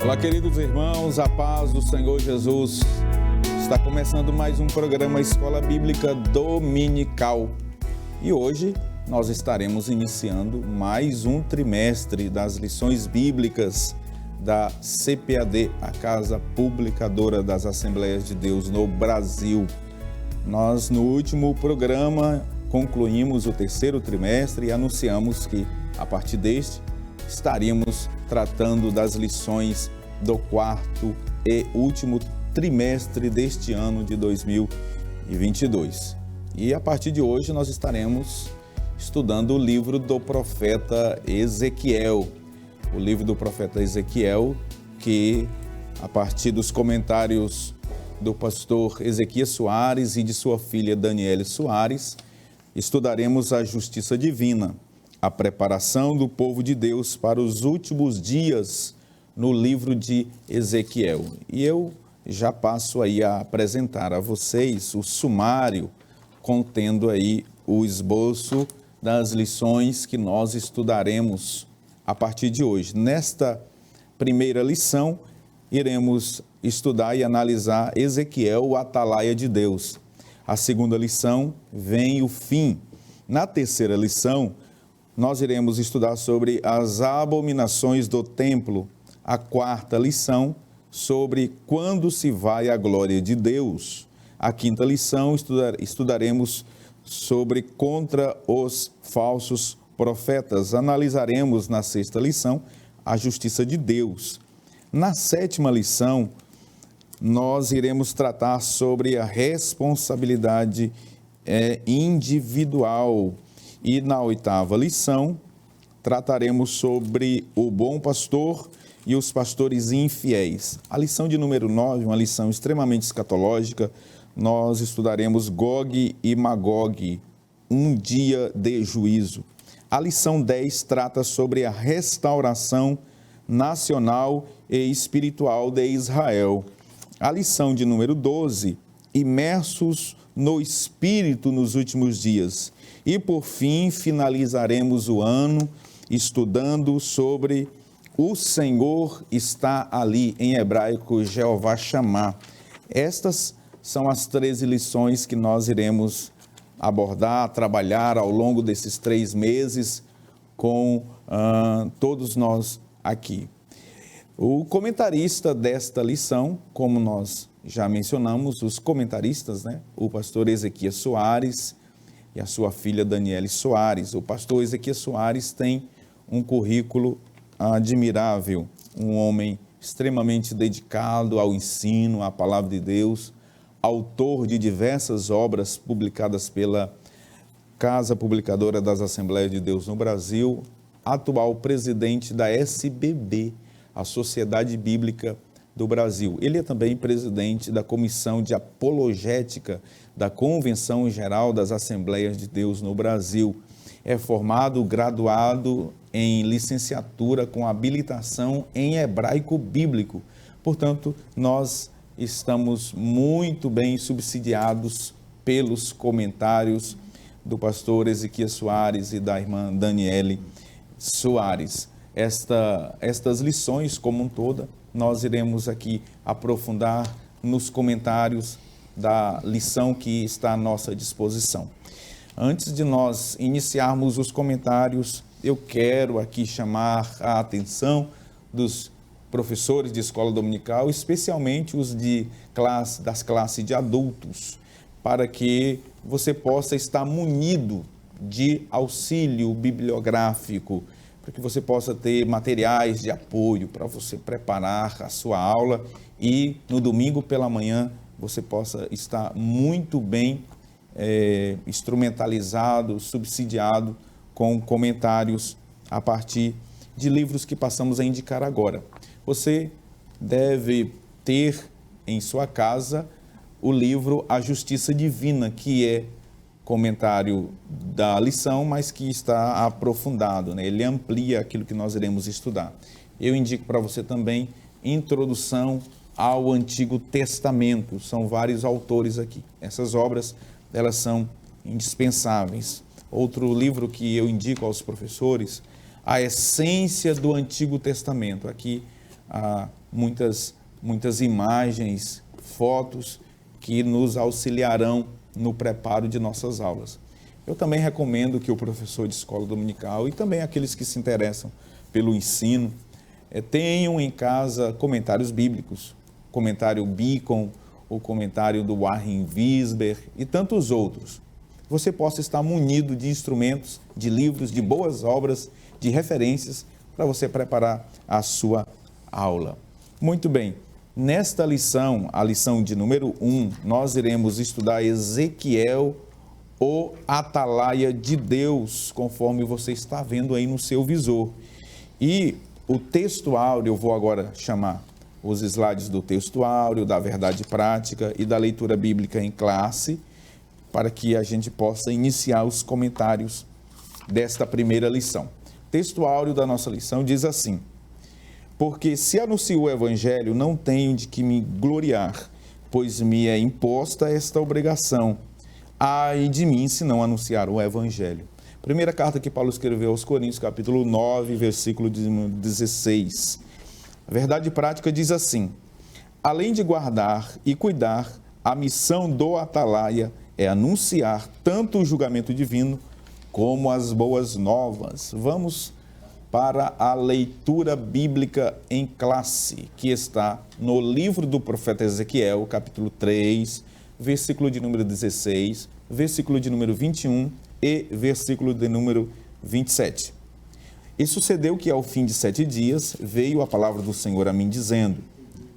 Olá, queridos irmãos, a paz do Senhor Jesus. Está começando mais um programa Escola Bíblica Dominical. E hoje nós estaremos iniciando mais um trimestre das lições bíblicas da CPAD, a Casa Publicadora das Assembleias de Deus no Brasil. Nós, no último programa, concluímos o terceiro trimestre e anunciamos que, a partir deste, estaríamos tratando das lições do quarto e último trimestre deste ano de 2022. E a partir de hoje nós estaremos estudando o livro do profeta Ezequiel. O livro do profeta Ezequiel, que a partir dos comentários do pastor Ezequias Soares e de sua filha Daniele Soares, estudaremos a justiça divina, a preparação do povo de Deus para os últimos dias no livro de Ezequiel. E eu já passo aí a apresentar a vocês o sumário contendo aí o esboço das lições que nós estudaremos a partir de hoje. Nesta primeira lição, iremos estudar e analisar Ezequiel, o atalaia de Deus. A segunda lição, vem o fim. Na terceira lição, nós iremos estudar sobre as abominações do templo. A quarta lição, sobre quando se vai a glória de Deus. A quinta lição, estudaremos sobre contra os falsos profetas. Analisaremos na sexta lição a justiça de Deus. Na sétima lição, nós iremos tratar sobre a responsabilidade individual. E na oitava lição, trataremos sobre o bom pastor e os pastores infiéis. A lição de número 9, uma lição extremamente escatológica, nós estudaremos Gog e Magog, um dia de juízo. A lição 10 trata sobre a restauração nacional e espiritual de Israel. A lição de número 12, imersos no Espírito nos últimos dias. E, por fim, finalizaremos o ano estudando sobre o Senhor está ali, em hebraico, Jeová Shammah. Estas são as 13 lições que nós iremos abordar, trabalhar ao longo desses 3 meses com todos nós aqui. O comentarista desta lição, como nós já mencionamos, os comentaristas, o pastor Ezequias Soares e a sua filha Daniele Soares. O pastor Ezequias Soares tem um currículo admirável, um homem extremamente dedicado ao ensino, à palavra de Deus, autor de diversas obras publicadas pela Casa Publicadora das Assembleias de Deus no Brasil, atual presidente da SBB, a Sociedade Bíblica do Brasil. Ele é também presidente da Comissão de Apologética da Convenção Geral das Assembleias de Deus no Brasil. É formado, graduado em licenciatura com habilitação em hebraico bíblico. Portanto, nós estamos muito bem subsidiados pelos comentários do pastor Ezequias Soares e da irmã Daniele Soares. Estas lições como um todo, nós iremos aqui aprofundar nos comentários da lição que está à nossa disposição. Antes de nós iniciarmos os comentários, eu quero aqui chamar a atenção dos professores de escola dominical, especialmente os das classes de adultos, para que você possa estar munido de auxílio bibliográfico, para que você possa ter materiais de apoio para você preparar a sua aula e no domingo pela manhã você possa estar muito bem instrumentalizado, subsidiado com comentários a partir de livros que passamos a indicar agora. Você deve ter em sua casa o livro A Justiça Divina, que é comentário da lição, mas que está aprofundado, Ele amplia aquilo que nós iremos estudar. Eu indico para você também Introdução ao Antigo Testamento. São vários autores aqui. Essas obras, elas são indispensáveis. Outro livro que eu indico aos professores, A Essência do Antigo Testamento. Aqui muitas imagens, fotos que nos auxiliarão no preparo de nossas aulas. Eu também recomendo que o professor de escola dominical e também aqueles que se interessam pelo ensino tenham em casa comentários bíblicos, comentário Beacon, o comentário do Warren Wiersbe e tantos outros. Você possa estar munido de instrumentos, de livros, de boas obras, de referências para você preparar a sua aula. Muito bem, nesta lição, a lição de número 1, nós iremos estudar Ezequiel, o atalaia de Deus, conforme você está vendo aí no seu visor. E o texto áureo, eu vou agora chamar os slides do texto áureo, da verdade prática e da leitura bíblica em classe, para que a gente possa iniciar os comentários desta primeira lição. O texto áureo da nossa lição diz assim: porque se anuncio o evangelho, não tenho de que me gloriar, pois me é imposta esta obrigação. Ai de mim, se não anunciar o evangelho. Primeira carta que Paulo escreveu aos Coríntios, capítulo 9, versículo 16. A verdade prática diz assim: além de guardar e cuidar, a missão do atalaia é anunciar tanto o julgamento divino como as boas novas. Vamos para a leitura bíblica em classe, que está no livro do profeta Ezequiel, capítulo 3, versículo de número 16, versículo de número 21 e versículo de número 27. E sucedeu que ao fim de 7 dias veio a palavra do Senhor a mim dizendo: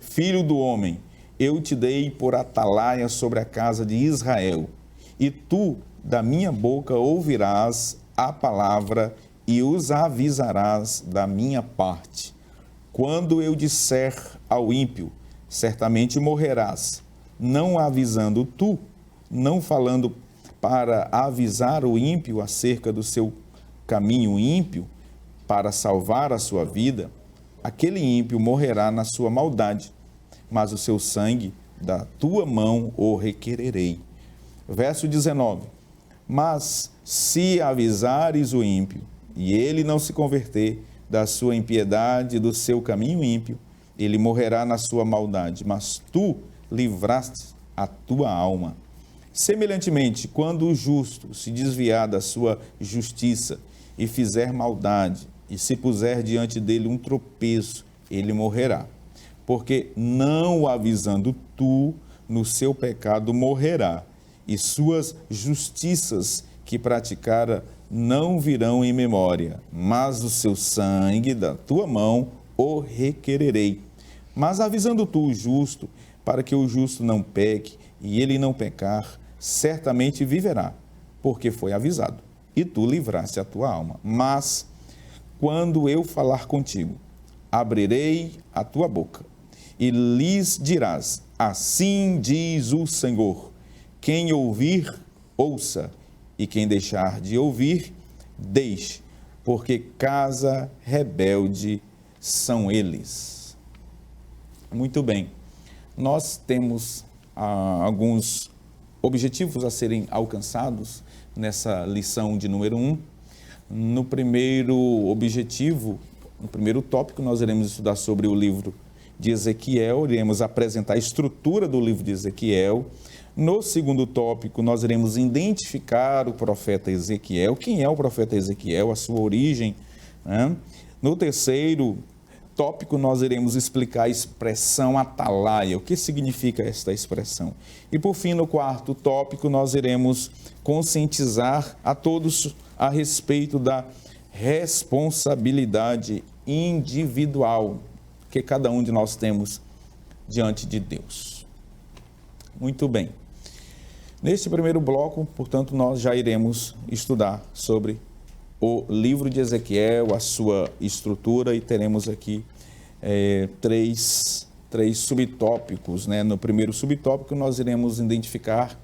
filho do homem, eu te dei por atalaia sobre a casa de Israel, e tu da minha boca ouvirás a palavra e os avisarás da minha parte. Quando eu disser ao ímpio, certamente morrerás, não avisando tu, não falando para avisar o ímpio acerca do seu caminho ímpio, para salvar a sua vida, aquele ímpio morrerá na sua maldade, mas o seu sangue da tua mão o requererei. Verso 19. Mas se avisares o ímpio, e ele não se converter da sua impiedade, do seu caminho ímpio, ele morrerá na sua maldade, mas tu livraste a tua alma. Semelhantemente, quando o justo se desviar da sua justiça e fizer maldade, e se puser diante dele um tropeço, ele morrerá. Porque não o avisando tu, no seu pecado morrerá, e suas justiças que praticara não virão em memória, mas o seu sangue da tua mão o requererei. Mas avisando tu o justo, para que o justo não peque, e ele não pecar, certamente viverá, porque foi avisado, e tu livraste a tua alma. Mas, quando eu falar contigo, abrirei a tua boca, e lhes dirás: assim diz o Senhor, quem ouvir, ouça, e quem deixar de ouvir, deixe, porque casa rebelde são eles. Muito bem, nós temos alguns objetivos a serem alcançados nessa lição de número 1. No primeiro objetivo, no primeiro tópico, nós iremos estudar sobre o livro de Ezequiel, iremos apresentar a estrutura do livro de Ezequiel. No segundo tópico, nós iremos identificar o profeta Ezequiel, quem é o profeta Ezequiel, a sua origem, né? No terceiro tópico, nós iremos explicar a expressão atalaia, o que significa esta expressão. E por fim, no quarto tópico, nós iremos conscientizar a todos a respeito da responsabilidade individual que cada um de nós temos diante de Deus. Muito bem. Neste primeiro bloco, portanto, nós já iremos estudar sobre o livro de Ezequiel, a sua estrutura, e teremos aqui três subtópicos, né? No primeiro subtópico, nós iremos identificar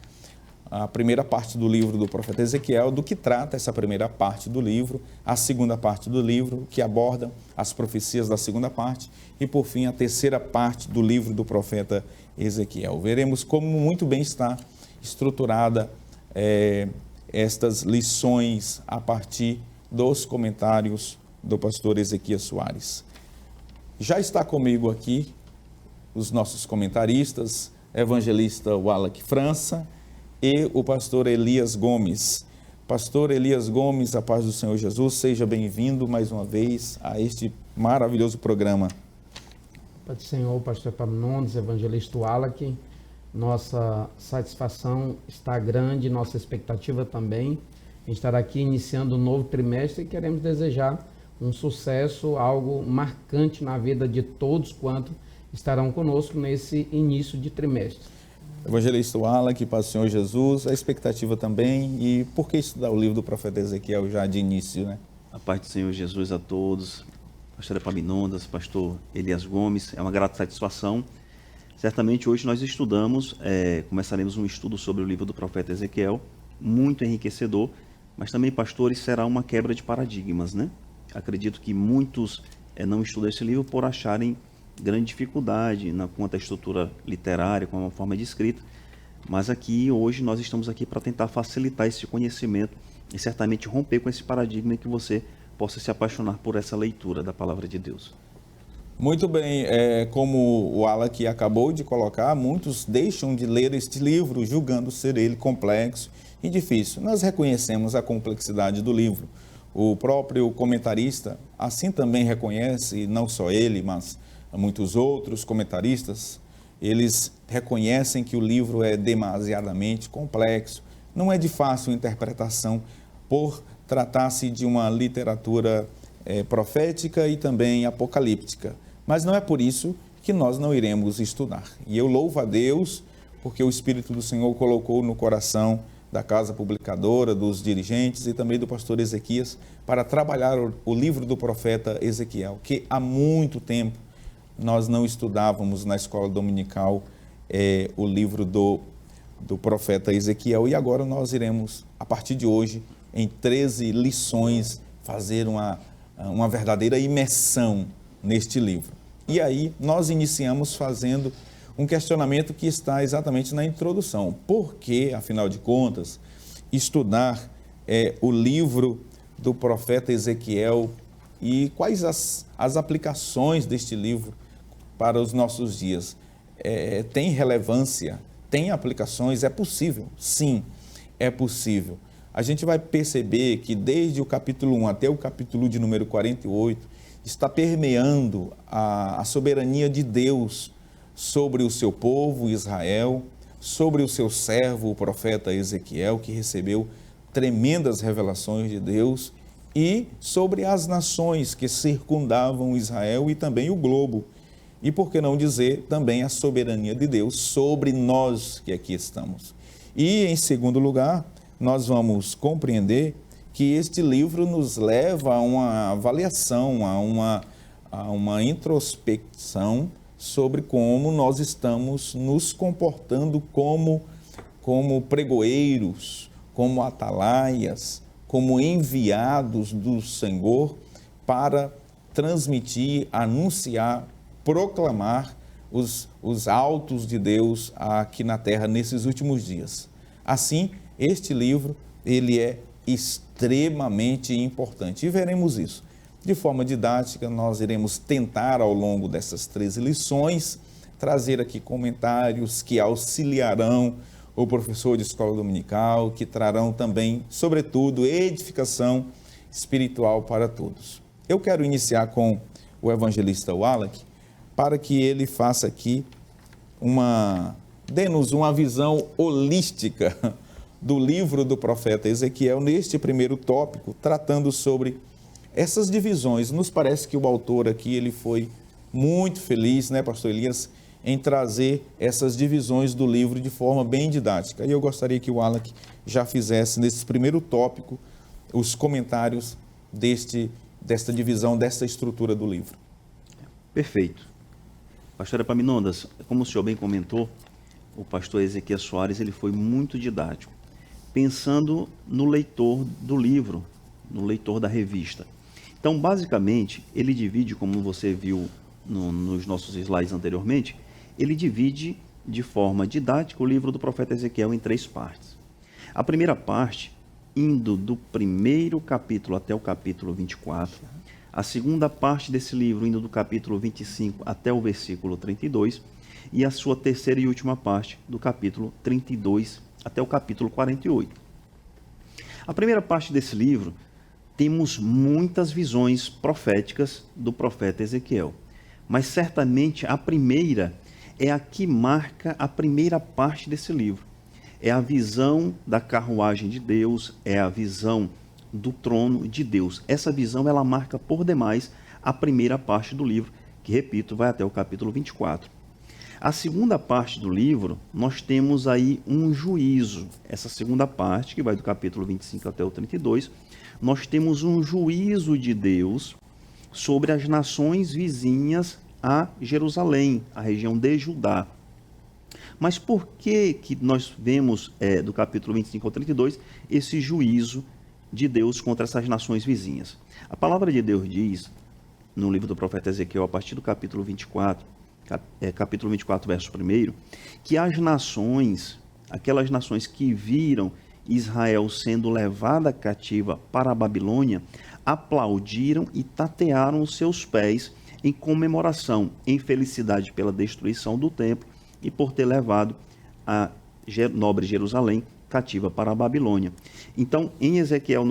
a primeira parte do livro do profeta Ezequiel, do que trata essa primeira parte do livro, a segunda parte do livro, que aborda as profecias da segunda parte, e, por fim, a terceira parte do livro do profeta Ezequiel. Veremos como muito bem está estruturada estas lições a partir dos comentários do pastor Ezequias Soares. Já está comigo aqui os nossos comentaristas, evangelista Wallach França e o pastor Elias Gomes. Pastor Elias Gomes, a paz do Senhor Jesus, seja bem-vindo mais uma vez a este maravilhoso programa. Pai do Senhor, pastor Epaminondas, evangelista Wallach, nossa satisfação está grande, nossa expectativa também em estar aqui iniciando um novo trimestre e queremos desejar um sucesso, algo marcante na vida de todos quanto estarão conosco nesse início de trimestre. Evangelista Wallach, paz do Senhor Jesus, a expectativa também, e por que estudar o livro do profeta Ezequiel já de início, né? A paz do Senhor Jesus a todos, pastor Epaminondas, pastor Elias Gomes, é uma grata satisfação. Certamente hoje nós começaremos um estudo sobre o livro do profeta Ezequiel, muito enriquecedor, mas também, pastores, será uma quebra de paradigmas, né? Acredito que muitos não estudam esse livro por acharem grande dificuldade quanto à estrutura literária, com a forma de escrita, mas hoje nós estamos aqui para tentar facilitar esse conhecimento e certamente romper com esse paradigma e que você possa se apaixonar por essa leitura da palavra de Deus. Muito bem, como o Wallach acabou de colocar, muitos deixam de ler este livro julgando ser ele complexo e difícil. Nós reconhecemos a complexidade do livro. O próprio comentarista assim também reconhece, não só ele, mas muitos outros comentaristas, eles reconhecem que o livro é demasiadamente complexo, não é de fácil interpretação por tratar-se de uma literatura profética e também apocalíptica. Mas não é por isso que nós não iremos estudar. E eu louvo a Deus porque o Espírito do Senhor colocou no coração da Casa Publicadora, dos dirigentes e também do pastor Ezequias para trabalhar o livro do profeta Ezequiel, que há muito tempo nós não estudávamos na escola dominical o livro do profeta Ezequiel, e agora nós iremos, a partir de hoje, em 13 lições, fazer uma verdadeira imersão neste livro. E aí nós iniciamos fazendo um questionamento que está exatamente na introdução. Por que, afinal de contas, estudar o livro do profeta Ezequiel e quais as aplicações deste livro para os nossos dias? Tem relevância? Tem aplicações? É possível? Sim, é possível. A gente vai perceber que desde o capítulo 1 até o capítulo de número 48, está permeando a soberania de Deus sobre o seu povo Israel, sobre o seu servo, o profeta Ezequiel, que recebeu tremendas revelações de Deus, e sobre as nações que circundavam Israel e também o globo. E por que não dizer também a soberania de Deus sobre nós que aqui estamos. E em segundo lugar, nós vamos compreender que este livro nos leva a uma avaliação, a uma introspecção sobre como nós estamos nos comportando como pregoeiros, como atalaias, como enviados do Senhor para transmitir, anunciar, proclamar os autos de Deus aqui na terra nesses últimos dias. Assim, este livro, ele é extremamente importante e veremos isso. De forma didática, nós iremos tentar ao longo dessas 13 lições trazer aqui comentários que auxiliarão o professor de escola dominical, que trarão também, sobretudo, edificação espiritual para todos. Eu quero iniciar com o evangelista Wallach para que ele faça aqui dê-nos uma visão holística do livro do profeta Ezequiel, neste primeiro tópico, tratando sobre essas divisões. Nos parece que o autor aqui ele foi muito feliz, né, pastor Elias, em trazer essas divisões do livro de forma bem didática. E eu gostaria que o Wallach já fizesse, nesse primeiro tópico, os comentários desta divisão, desta estrutura do livro. Perfeito. Pastor Epaminondas, como o senhor bem comentou, o pastor Ezequias Soares ele foi muito didático, pensando no leitor do livro, no leitor da revista. Então, basicamente, ele divide, como você viu nos nossos slides anteriormente, ele divide de forma didática o livro do profeta Ezequiel em 3 partes. A primeira parte, indo do primeiro capítulo até o capítulo 24, a segunda parte desse livro, indo do capítulo 25 até o versículo 32, e a sua terceira e última parte, do capítulo 32 até o capítulo 48. A primeira parte desse livro, temos muitas visões proféticas do profeta Ezequiel, mas certamente a primeira é a que marca a primeira parte desse livro. É a visão da carruagem de Deus, é a visão do trono de Deus. Essa visão, ela marca por demais a primeira parte do livro, que, repito, vai até o capítulo 24. A segunda parte do livro, nós temos aí um juízo. Essa segunda parte, que vai do capítulo 25 até o 32, nós temos um juízo de Deus sobre as nações vizinhas a Jerusalém, a região de Judá. Mas por que nós vemos, do capítulo 25 ao 32, esse juízo de Deus contra essas nações vizinhas? A palavra de Deus diz, no livro do profeta Ezequiel, a partir do capítulo 24, capítulo 24, verso 1, que as nações, aquelas nações que viram Israel sendo levada cativa para a Babilônia, aplaudiram e tatearam os seus pés em comemoração, em felicidade pela destruição do templo e por ter levado a nobre Jerusalém cativa para a Babilônia. Então, em Ezequiel,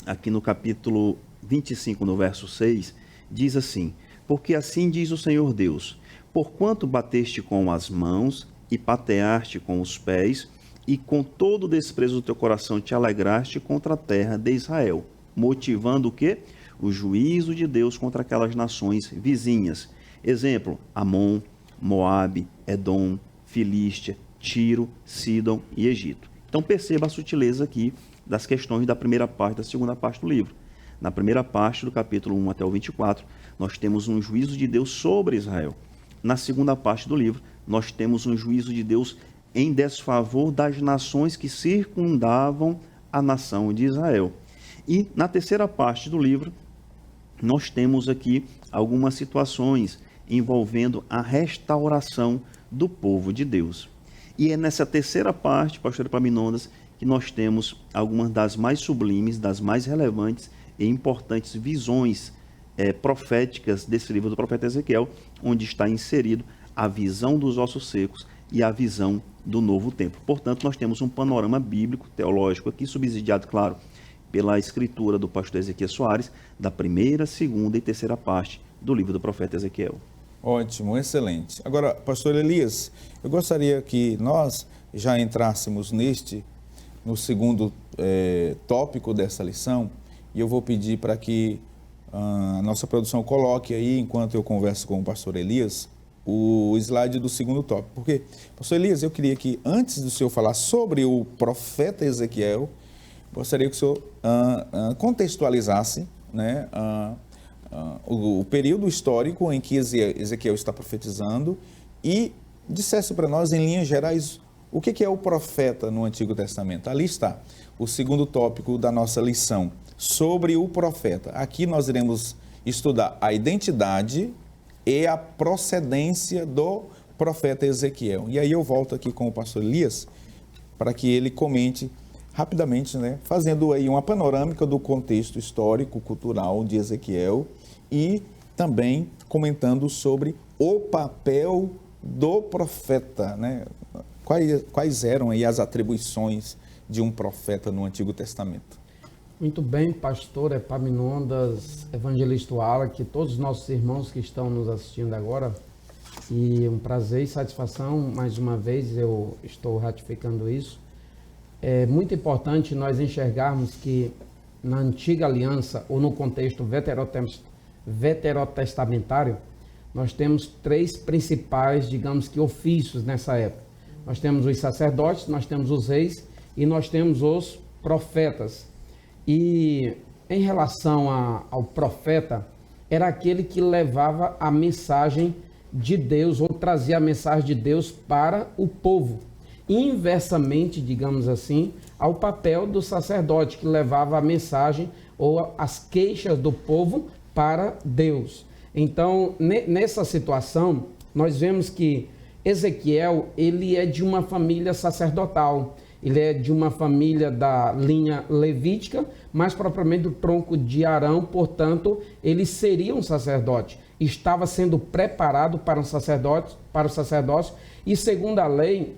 aqui no capítulo 25, no verso 6, diz assim: porque assim diz o Senhor Deus, porquanto bateste com as mãos e pateaste com os pés, e com todo o desprezo do teu coração te alegraste contra a terra de Israel, motivando o quê? O juízo de Deus contra aquelas nações vizinhas. Exemplo, Amon, Moabe, Edom, Filístia, Tiro, Sidom e Egito. Então perceba a sutileza aqui das questões da primeira parte e da segunda parte do livro. Na primeira parte, do capítulo 1 até o 24, nós temos um juízo de Deus sobre Israel. Na segunda parte do livro, nós temos um juízo de Deus em desfavor das nações que circundavam a nação de Israel. E na terceira parte do livro, nós temos aqui algumas situações envolvendo a restauração do povo de Deus. E é nessa terceira parte, pastor Epaminondas, que nós temos algumas das mais sublimes, das mais relevantes e importantes visões proféticas desse livro do profeta Ezequiel, onde está inserido a visão dos ossos secos e a visão do novo templo. Portanto, nós temos um panorama bíblico, teológico aqui, subsidiado, claro, pela escritura do pastor Ezequiel Soares, da primeira, segunda e terceira parte do livro do profeta Ezequiel. Ótimo, excelente. Agora, pastor Elias, eu gostaria que nós já entrássemos no segundo tópico dessa lição, e eu vou pedir para que a nossa produção coloque aí, enquanto eu converso com o pastor Elias, o slide do segundo tópico. Porque, pastor Elias, eu queria que, antes do senhor falar sobre o profeta Ezequiel, gostaria que o senhor contextualizasse, né, o período histórico em que Ezequiel está profetizando e dissesse para nós, em linhas gerais, o que é o profeta no Antigo Testamento. Ali está o segundo tópico da nossa lição, sobre o profeta. Aqui nós iremos estudar a identidade e a procedência do profeta Ezequiel. E aí eu volto aqui com o pastor Elias para que ele comente rapidamente, né, fazendo aí uma panorâmica do contexto histórico, cultural de Ezequiel e também comentando sobre o papel do profeta, né? Quais eram aí as atribuições de um profeta no Antigo Testamento? Muito bem, pastor Epaminondas, evangelista Wallace, todos os nossos irmãos que estão nos assistindo agora, e um prazer e satisfação, mais uma vez eu estou ratificando isso. É muito importante nós enxergarmos que na antiga aliança, ou no contexto veterotestamentário, nós temos três principais, digamos que, ofícios nessa época. Nós temos os sacerdotes, nós temos os reis e nós temos os profetas. E em relação ao profeta, era aquele que levava a mensagem de Deus ou trazia a mensagem de Deus para o povo. Inversamente, digamos assim, ao papel do sacerdote, que levava a mensagem ou as queixas do povo para Deus. Então, nessa situação, nós vemos que Ezequiel, ele é de uma família sacerdotal, ele é de uma família da linha levítica, mais propriamente do tronco de Arão, portanto, ele seria um sacerdote. estava sendo preparado para o sacerdócio, e segundo a lei,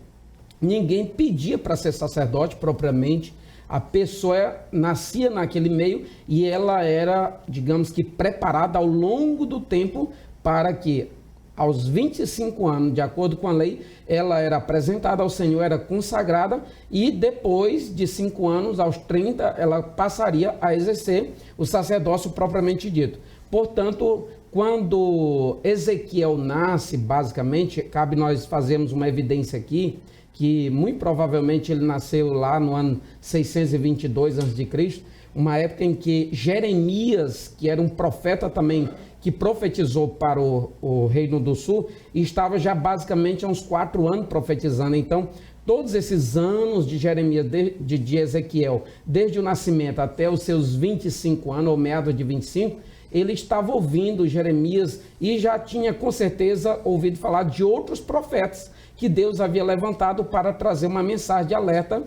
ninguém pedia para ser sacerdote propriamente. A pessoa nascia naquele meio e ela era, digamos que, preparada ao longo do tempo para que, aos 25 anos, de acordo com a lei, ela era apresentada ao Senhor, era consagrada, e depois de 5 anos, aos 30, ela passaria a exercer o sacerdócio propriamente dito. Portanto, quando Ezequiel nasce, basicamente, cabe nós fazermos uma evidência aqui, que muito provavelmente ele nasceu lá no ano 622 a.C., uma época em que Jeremias, que era um profeta também, que profetizou para o Reino do Sul, e estava já basicamente há uns 4 anos profetizando. Então, todos esses anos de Jeremias, de Ezequiel, desde o nascimento até os seus 25 anos, ou meados de 25, ele estava ouvindo Jeremias e já tinha com certeza ouvido falar de outros profetas que Deus havia levantado para trazer uma mensagem de alerta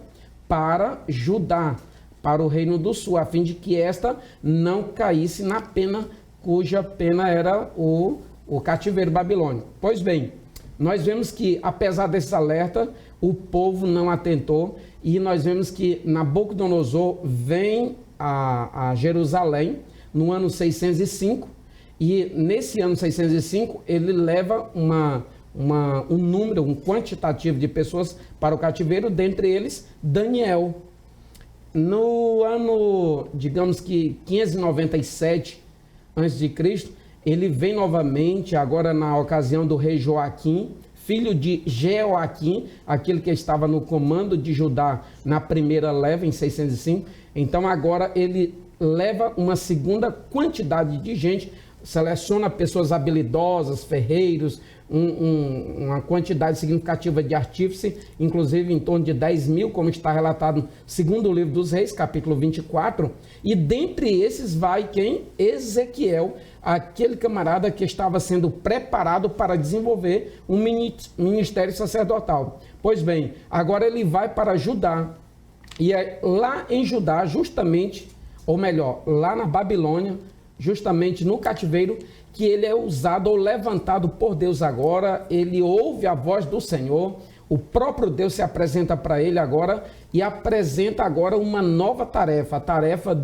para Judá, para o Reino do Sul, a fim de que esta não caísse na pena, cuja pena era o cativeiro babilônico. Pois bem, nós vemos que, apesar desse alerta, o povo não atentou, e nós vemos que Nabucodonosor vem a Jerusalém no ano 605, e nesse ano 605 ele leva um número, um quantitativo de pessoas para o cativeiro, dentre eles Daniel. No ano, digamos que 597 a.C., ele vem novamente, agora na ocasião do rei Joaquim, filho de Jeoaquim, aquele que estava no comando de Judá na primeira leva, em 605. Então agora ele leva uma segunda quantidade de gente, seleciona pessoas habilidosas, ferreiros, uma quantidade significativa de artífices, inclusive em torno de 10 mil, como está relatado no segundo livro dos Reis, capítulo 24, e dentre esses vai quem? Ezequiel, aquele camarada que estava sendo preparado para desenvolver um ministério sacerdotal. Pois bem, agora ele vai para Judá, e é lá em Judá, justamente, ou melhor, lá na Babilônia, justamente no cativeiro, que ele é usado ou levantado por Deus agora. Ele ouve a voz do Senhor, o próprio Deus se apresenta para ele agora e apresenta agora uma nova tarefa, a tarefa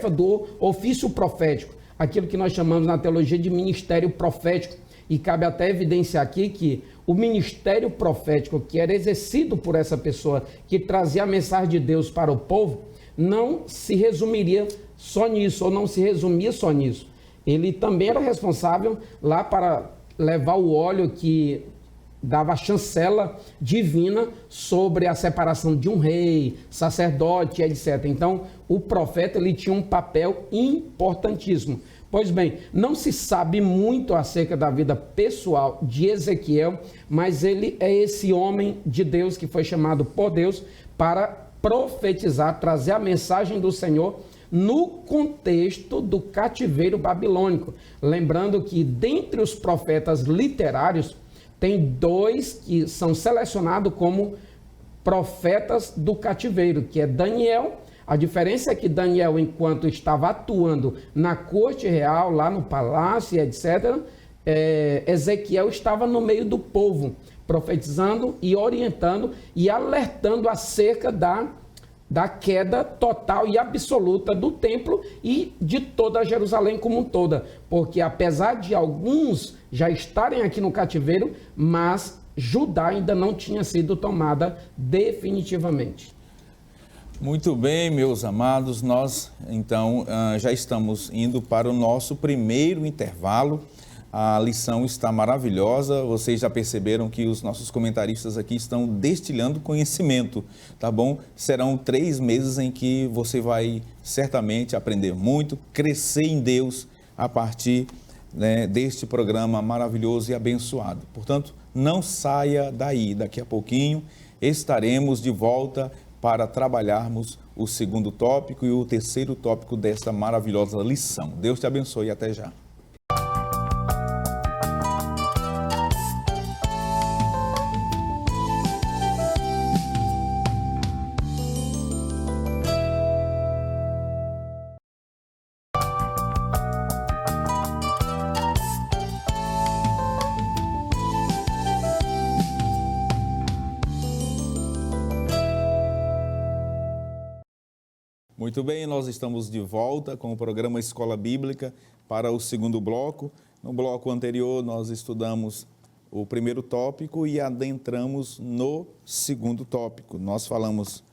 do ofício profético, aquilo que nós chamamos na teologia de ministério profético. E cabe até evidenciar aqui que o ministério profético que era exercido por essa pessoa, que trazia a mensagem de Deus para o povo, não se resumiria só nisso, ou não se resumia só nisso. Ele também era responsável lá para levar o óleo que dava a chancela divina sobre a separação de um rei, sacerdote, etc. Então, o profeta ele tinha um papel importantíssimo. Pois bem, não se sabe muito acerca da vida pessoal de Ezequiel, mas ele é esse homem de Deus que foi chamado por Deus para profetizar, trazer a mensagem do Senhor no contexto do cativeiro babilônico. Lembrando que dentre os profetas literários, tem 2 que são selecionados como profetas do cativeiro, que é Daniel. A diferença é que Daniel, enquanto estava atuando na corte real, lá no palácio, etc., Ezequiel estava no meio do povo, profetizando e orientando e alertando acerca da queda total e absoluta do templo e de toda Jerusalém como um toda. Porque apesar de alguns já estarem aqui no cativeiro, mas Judá ainda não tinha sido tomada definitivamente. Muito bem, meus amados, nós então já estamos indo para o nosso primeiro intervalo. A lição está maravilhosa, vocês já perceberam que os nossos comentaristas aqui estão destilando conhecimento, tá bom? Serão 3 meses em que você vai certamente aprender muito, crescer em Deus a partir deste programa maravilhoso e abençoado. Portanto, não saia daí, daqui a pouquinho estaremos de volta para trabalharmos o segundo tópico e o terceiro tópico desta maravilhosa lição. Deus te abençoe e até já. Muito bem, nós estamos de volta com o programa Escola Bíblica para o segundo bloco. No bloco anterior, nós estudamos o primeiro tópico e adentramos no segundo tópico. Nós falamos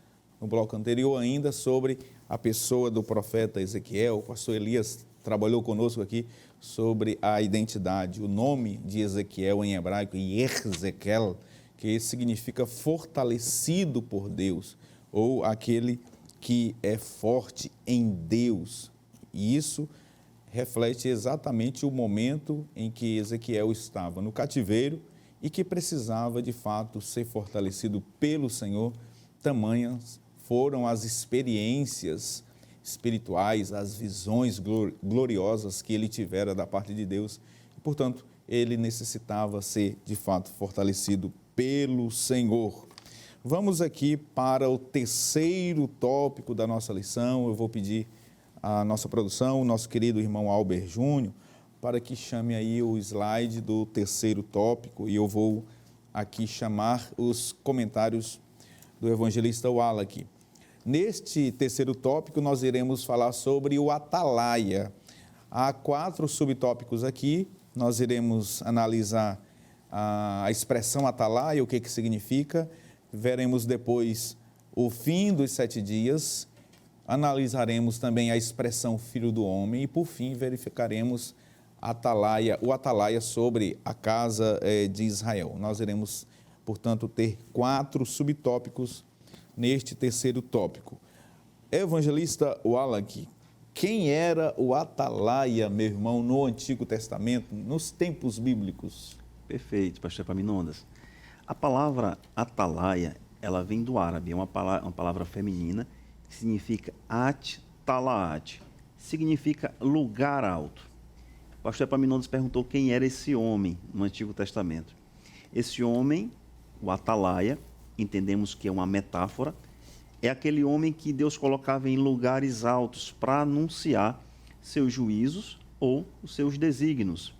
no bloco anterior ainda sobre a pessoa do profeta Ezequiel. O pastor Elias trabalhou conosco aqui sobre a identidade, o nome de Ezequiel em hebraico, Yezekel, que significa fortalecido por Deus, ou aquele que é forte em Deus. E isso reflete exatamente o momento em que Ezequiel estava no cativeiro e que precisava, de fato, ser fortalecido pelo Senhor. Tamanhas foram as experiências espirituais, as visões gloriosas que ele tivera da parte de Deus. E, portanto, ele necessitava ser, de fato, fortalecido pelo Senhor. Vamos aqui para o terceiro tópico da nossa lição. Eu vou pedir à nossa produção, o nosso querido irmão Albert Júnior, para que chame aí o slide do terceiro tópico, e eu vou aqui chamar os comentários do evangelista Wallach. Neste terceiro tópico, nós iremos falar sobre o atalaia. Há 4 subtópicos aqui. Nós iremos analisar a expressão atalaia, o que significa. Veremos depois o fim dos 7 dias, analisaremos também a expressão filho do homem e, por fim, verificaremos o atalaia sobre a casa de Israel. Nós iremos, portanto, ter 4 subtópicos neste terceiro tópico. Evangelista Wallach, quem era o atalaia, meu irmão, no Antigo Testamento, nos tempos bíblicos? Perfeito, pastor Epaminondas. A palavra atalaia, ela vem do árabe, é uma palavra feminina, que significa at-talaat, significa lugar alto. O pastor Epaminondas perguntou quem era esse homem no Antigo Testamento. Esse homem, o atalaia, entendemos que é uma metáfora, é aquele homem que Deus colocava em lugares altos para anunciar seus juízos ou os seus desígnios.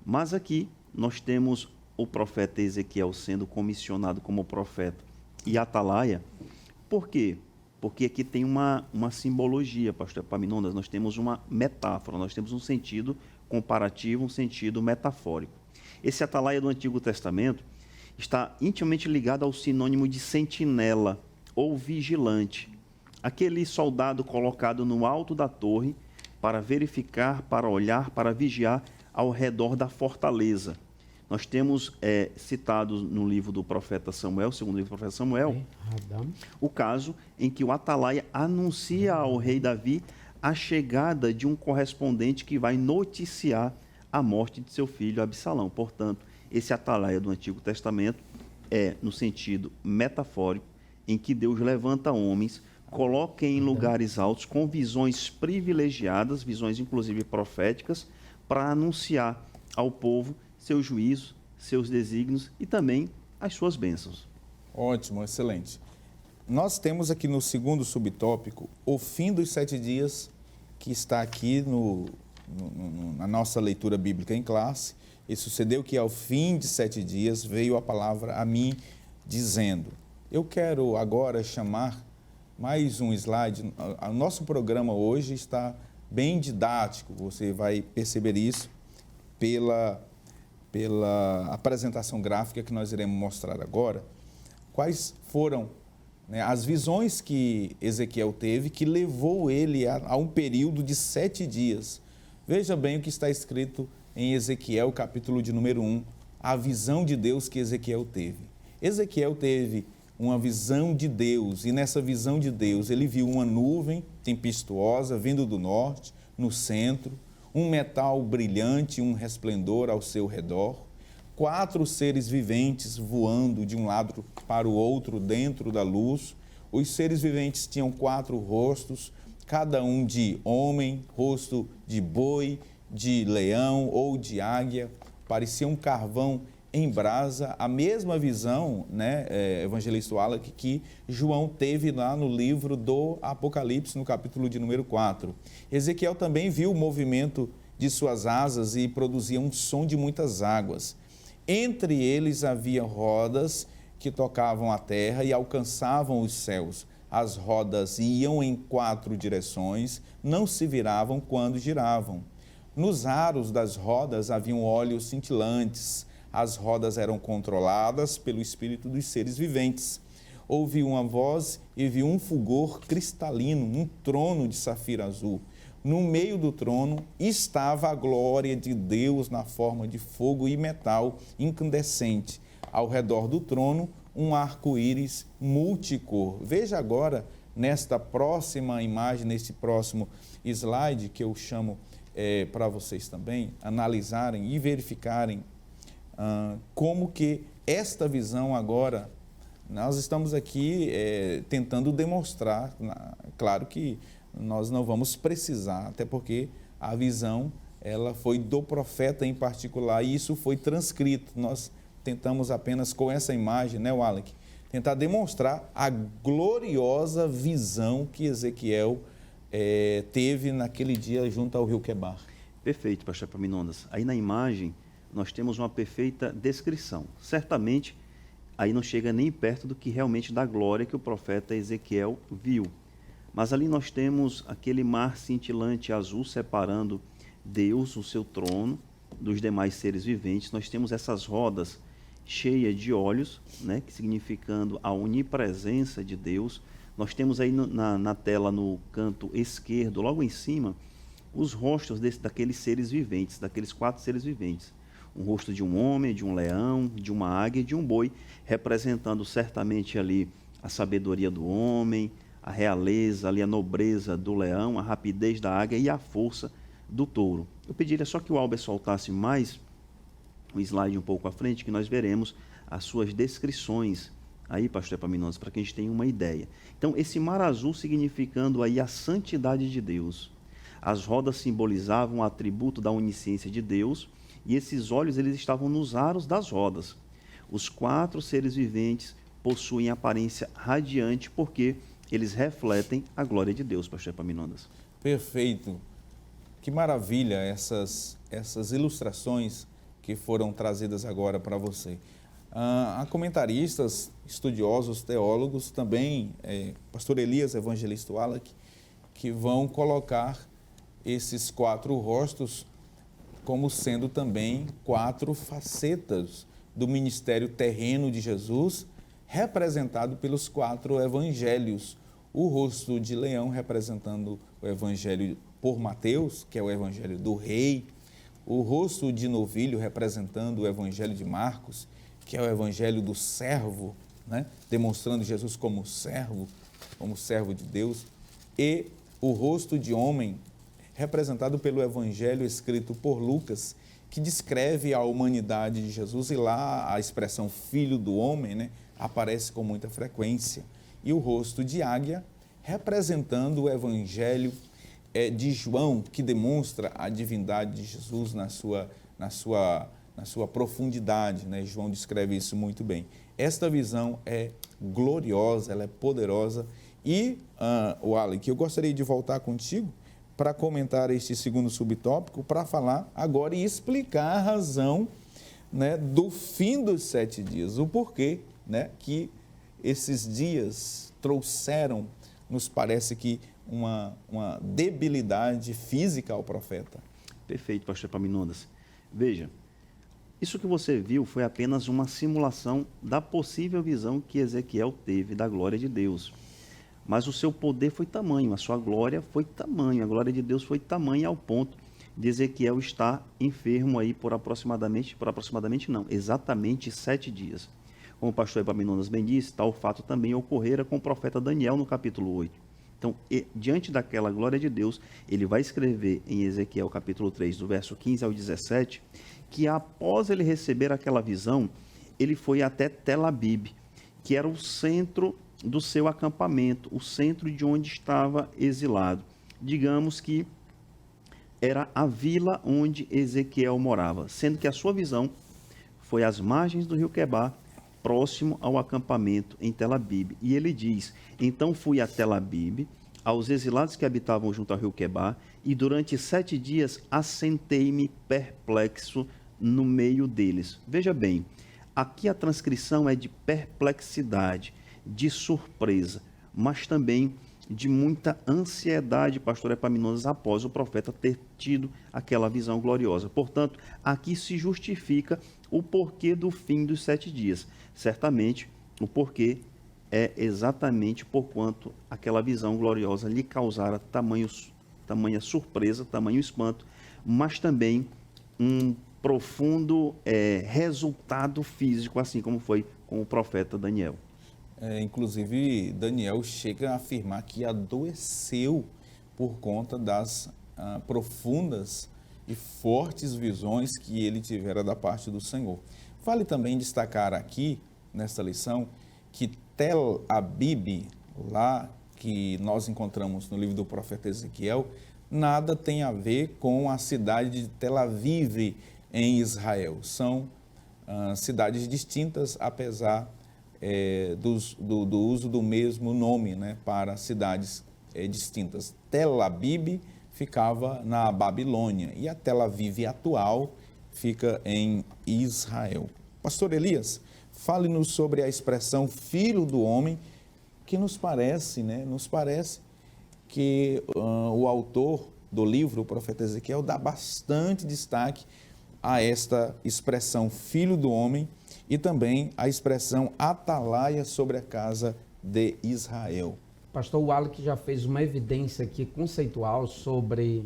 Mas aqui nós temos o profeta Ezequiel sendo comissionado como profeta e atalaia. Por quê? Porque aqui tem uma simbologia, pastor Epaminondas, nós temos uma metáfora, nós temos um sentido comparativo, um sentido metafórico. Esse atalaia do Antigo Testamento está intimamente ligado ao sinônimo de sentinela ou vigilante, aquele soldado colocado no alto da torre para verificar, para olhar, para vigiar ao redor da fortaleza. Nós temos citados no livro do profeta Samuel, segundo o livro do profeta Samuel, o caso em que o atalaia anuncia ao rei Davi a chegada de um correspondente que vai noticiar a morte de seu filho Absalão. Portanto, esse atalaia do Antigo Testamento é no sentido metafórico, em que Deus levanta homens, coloca em lugares altos com visões privilegiadas, visões inclusive proféticas, para anunciar ao povo seus juízos, seus desígnios e também as suas bênçãos. Ótimo, excelente. Nós temos aqui no segundo subtópico o fim dos 7 dias, que está aqui na nossa leitura bíblica em classe. E sucedeu que ao fim de 7 dias veio a palavra a mim dizendo. Eu quero agora chamar mais um slide. O nosso programa hoje está bem didático, você vai perceber isso pela apresentação gráfica que nós iremos mostrar agora. Quais foram, né, as visões que Ezequiel teve que levou ele a um período de 7 dias. Veja bem o que está escrito em Ezequiel, capítulo de número 1, a visão de Deus que Ezequiel teve. Ezequiel teve uma visão de Deus, e nessa visão de Deus ele viu uma nuvem tempestuosa vindo do norte, no centro, um metal brilhante, um resplendor ao seu redor, 4 seres viventes voando de um lado para o outro dentro da luz. Os seres viventes tinham 4 rostos, cada um de homem, rosto de boi, de leão ou de águia, parecia um carvão em brasa, a mesma visão, né, evangelista Wallach, que João teve lá no livro do Apocalipse, no capítulo de número 4. Ezequiel também viu o movimento de suas asas e produzia um som de muitas águas. Entre eles havia rodas que tocavam a terra e alcançavam os céus. As rodas iam em 4 direções, não se viravam quando giravam. Nos aros das rodas haviam óleos cintilantes. As rodas eram controladas pelo espírito dos seres viventes. Ouvi uma voz e vi um fulgor cristalino, um trono de safira azul. No meio do trono estava a glória de Deus na forma de fogo e metal incandescente. Ao redor do trono, um arco-íris multicor. Veja agora, nesta próxima imagem, neste próximo slide, que eu chamo para vocês também analisarem e verificarem como que esta visão agora, nós estamos aqui tentando demonstrar, claro que nós não vamos precisar, até porque a visão ela foi do profeta em particular e isso foi transcrito. Nós tentamos apenas com essa imagem, né, Wallach, tentar demonstrar a gloriosa visão que Ezequiel teve naquele dia junto ao rio Quebar. Perfeito, pastor Epaminondas. Aí na imagem nós temos uma perfeita descrição. Certamente, aí não chega nem perto do que realmente da glória que o profeta Ezequiel viu. Mas ali nós temos aquele mar cintilante azul separando Deus, o seu trono, dos demais seres viventes. Nós temos essas rodas cheias de olhos, né, que significando a onipresença de Deus. Nós temos aí na tela, no canto esquerdo, logo em cima, os rostos daqueles seres viventes, daqueles 4 seres viventes. Um rosto de um homem, de um leão, de uma águia e de um boi, representando certamente ali a sabedoria do homem, a realeza, ali a nobreza do leão, a rapidez da águia e a força do touro. Eu pediria só que o Albert soltasse mais um slide um pouco à frente, que nós veremos as suas descrições aí, pastor Epaminondas, para que a gente tenha uma ideia. Então, esse mar azul significando aí a santidade de Deus. As rodas simbolizavam o atributo da onisciência de Deus, e esses olhos eles estavam nos aros das rodas. Os 4 seres viventes possuem aparência radiante porque eles refletem a glória de Deus, pastor Epaminondas. Perfeito. Que maravilha essas ilustrações que foram trazidas agora para você. Há comentaristas, estudiosos, teólogos também, pastor Elias Evangelista Wallach, que vão colocar esses 4 rostos como sendo também 4 facetas do ministério terreno de Jesus, representado pelos 4 evangelhos. O rosto de leão representando o evangelho por Mateus, que é o evangelho do rei. O rosto de novilho representando o evangelho de Marcos, que é o evangelho do servo, né? Demonstrando Jesus como servo de Deus. E o rosto de homem representado pelo evangelho escrito por Lucas, que descreve a humanidade de Jesus, e lá a expressão filho do homem, né, aparece com muita frequência. E o rosto de águia representando o evangelho de João, que demonstra a divindade de Jesus na sua profundidade, né? João descreve isso muito bem. Esta visão é gloriosa, ela é poderosa. E, Wallach, eu gostaria de voltar contigo para comentar este segundo subtópico, para falar agora e explicar a razão, né, do fim dos 7 dias, o porquê, né, que esses dias trouxeram, nos parece que, uma debilidade física ao profeta. Perfeito, pastor Epaminondas. Veja, isso que você viu foi apenas uma simulação da possível visão que Ezequiel teve da glória de Deus. Mas o seu poder foi tamanho, a sua glória foi tamanho, a glória de Deus foi tamanho ao ponto de Ezequiel estar enfermo aí por aproximadamente não, exatamente 7 dias. Como o pastor Epaminondas bem disse, tal fato também ocorrera com o profeta Daniel no capítulo 8. Então, diante daquela glória de Deus, ele vai escrever em Ezequiel capítulo 3, do verso 15 ao 17, que após ele receber aquela visão, ele foi até Tel Abib, que era o centro do seu acampamento, o centro de onde estava exilado. Digamos que era a vila onde Ezequiel morava, sendo que a sua visão foi às margens do rio Quebar, próximo ao acampamento em Tel Abib. E ele diz: então fui a Tel Abib, aos exilados que habitavam junto ao rio Quebar, e durante 7 dias assentei-me perplexo no meio deles. Veja bem, aqui a transcrição é de perplexidade, de surpresa. mas também de muita ansiedade, pastor Epaminondas, após o profeta ter tido aquela visão gloriosa. Portanto, aqui se justifica o porquê do fim dos 7 dias. Certamente, o porquê é exatamente por quanto aquela visão gloriosa lhe causara tamanha surpresa, tamanho espanto, mas também um profundo resultado físico, assim como foi com o profeta Daniel. Inclusive, Daniel chega a afirmar que adoeceu por conta das profundas e fortes visões que ele tivera da parte do Senhor. Vale também destacar aqui, nesta lição, que Tel Abib, lá que nós encontramos no livro do profeta Ezequiel, nada tem a ver com a cidade de Tel Aviv, em Israel. São cidades distintas, apesar do uso do mesmo nome, né, para cidades distintas. Tel Abib ficava na Babilônia e a Tel Aviv atual fica em Israel. Pastor Elias, fale-nos sobre a expressão filho do homem, que nos parece que o autor do livro, o profeta Ezequiel, dá bastante destaque a esta expressão filho do homem e também a expressão atalaia sobre a casa de Israel. Pastor Wallace já fez uma evidência aqui conceitual sobre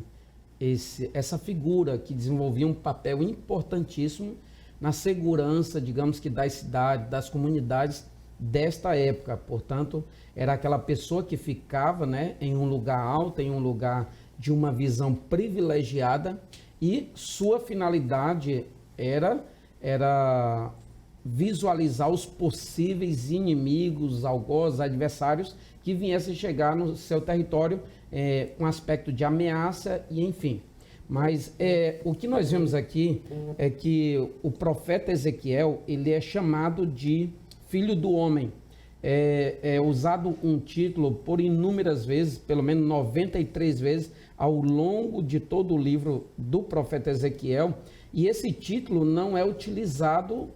essa figura que desenvolvia um papel importantíssimo na segurança, digamos que das cidades, das comunidades desta época. Portanto, era aquela pessoa que ficava, né, em um lugar alto, em um lugar de uma visão privilegiada, e sua finalidade era visualizar os possíveis inimigos, algozes, adversários que viessem chegar no seu território com aspecto de ameaça e enfim. Mas o que nós vemos aqui é que o profeta Ezequiel, ele é chamado de filho do homem. É usado um título por inúmeras vezes, pelo menos 93 vezes, ao longo de todo o livro do profeta Ezequiel, e esse título não é utilizado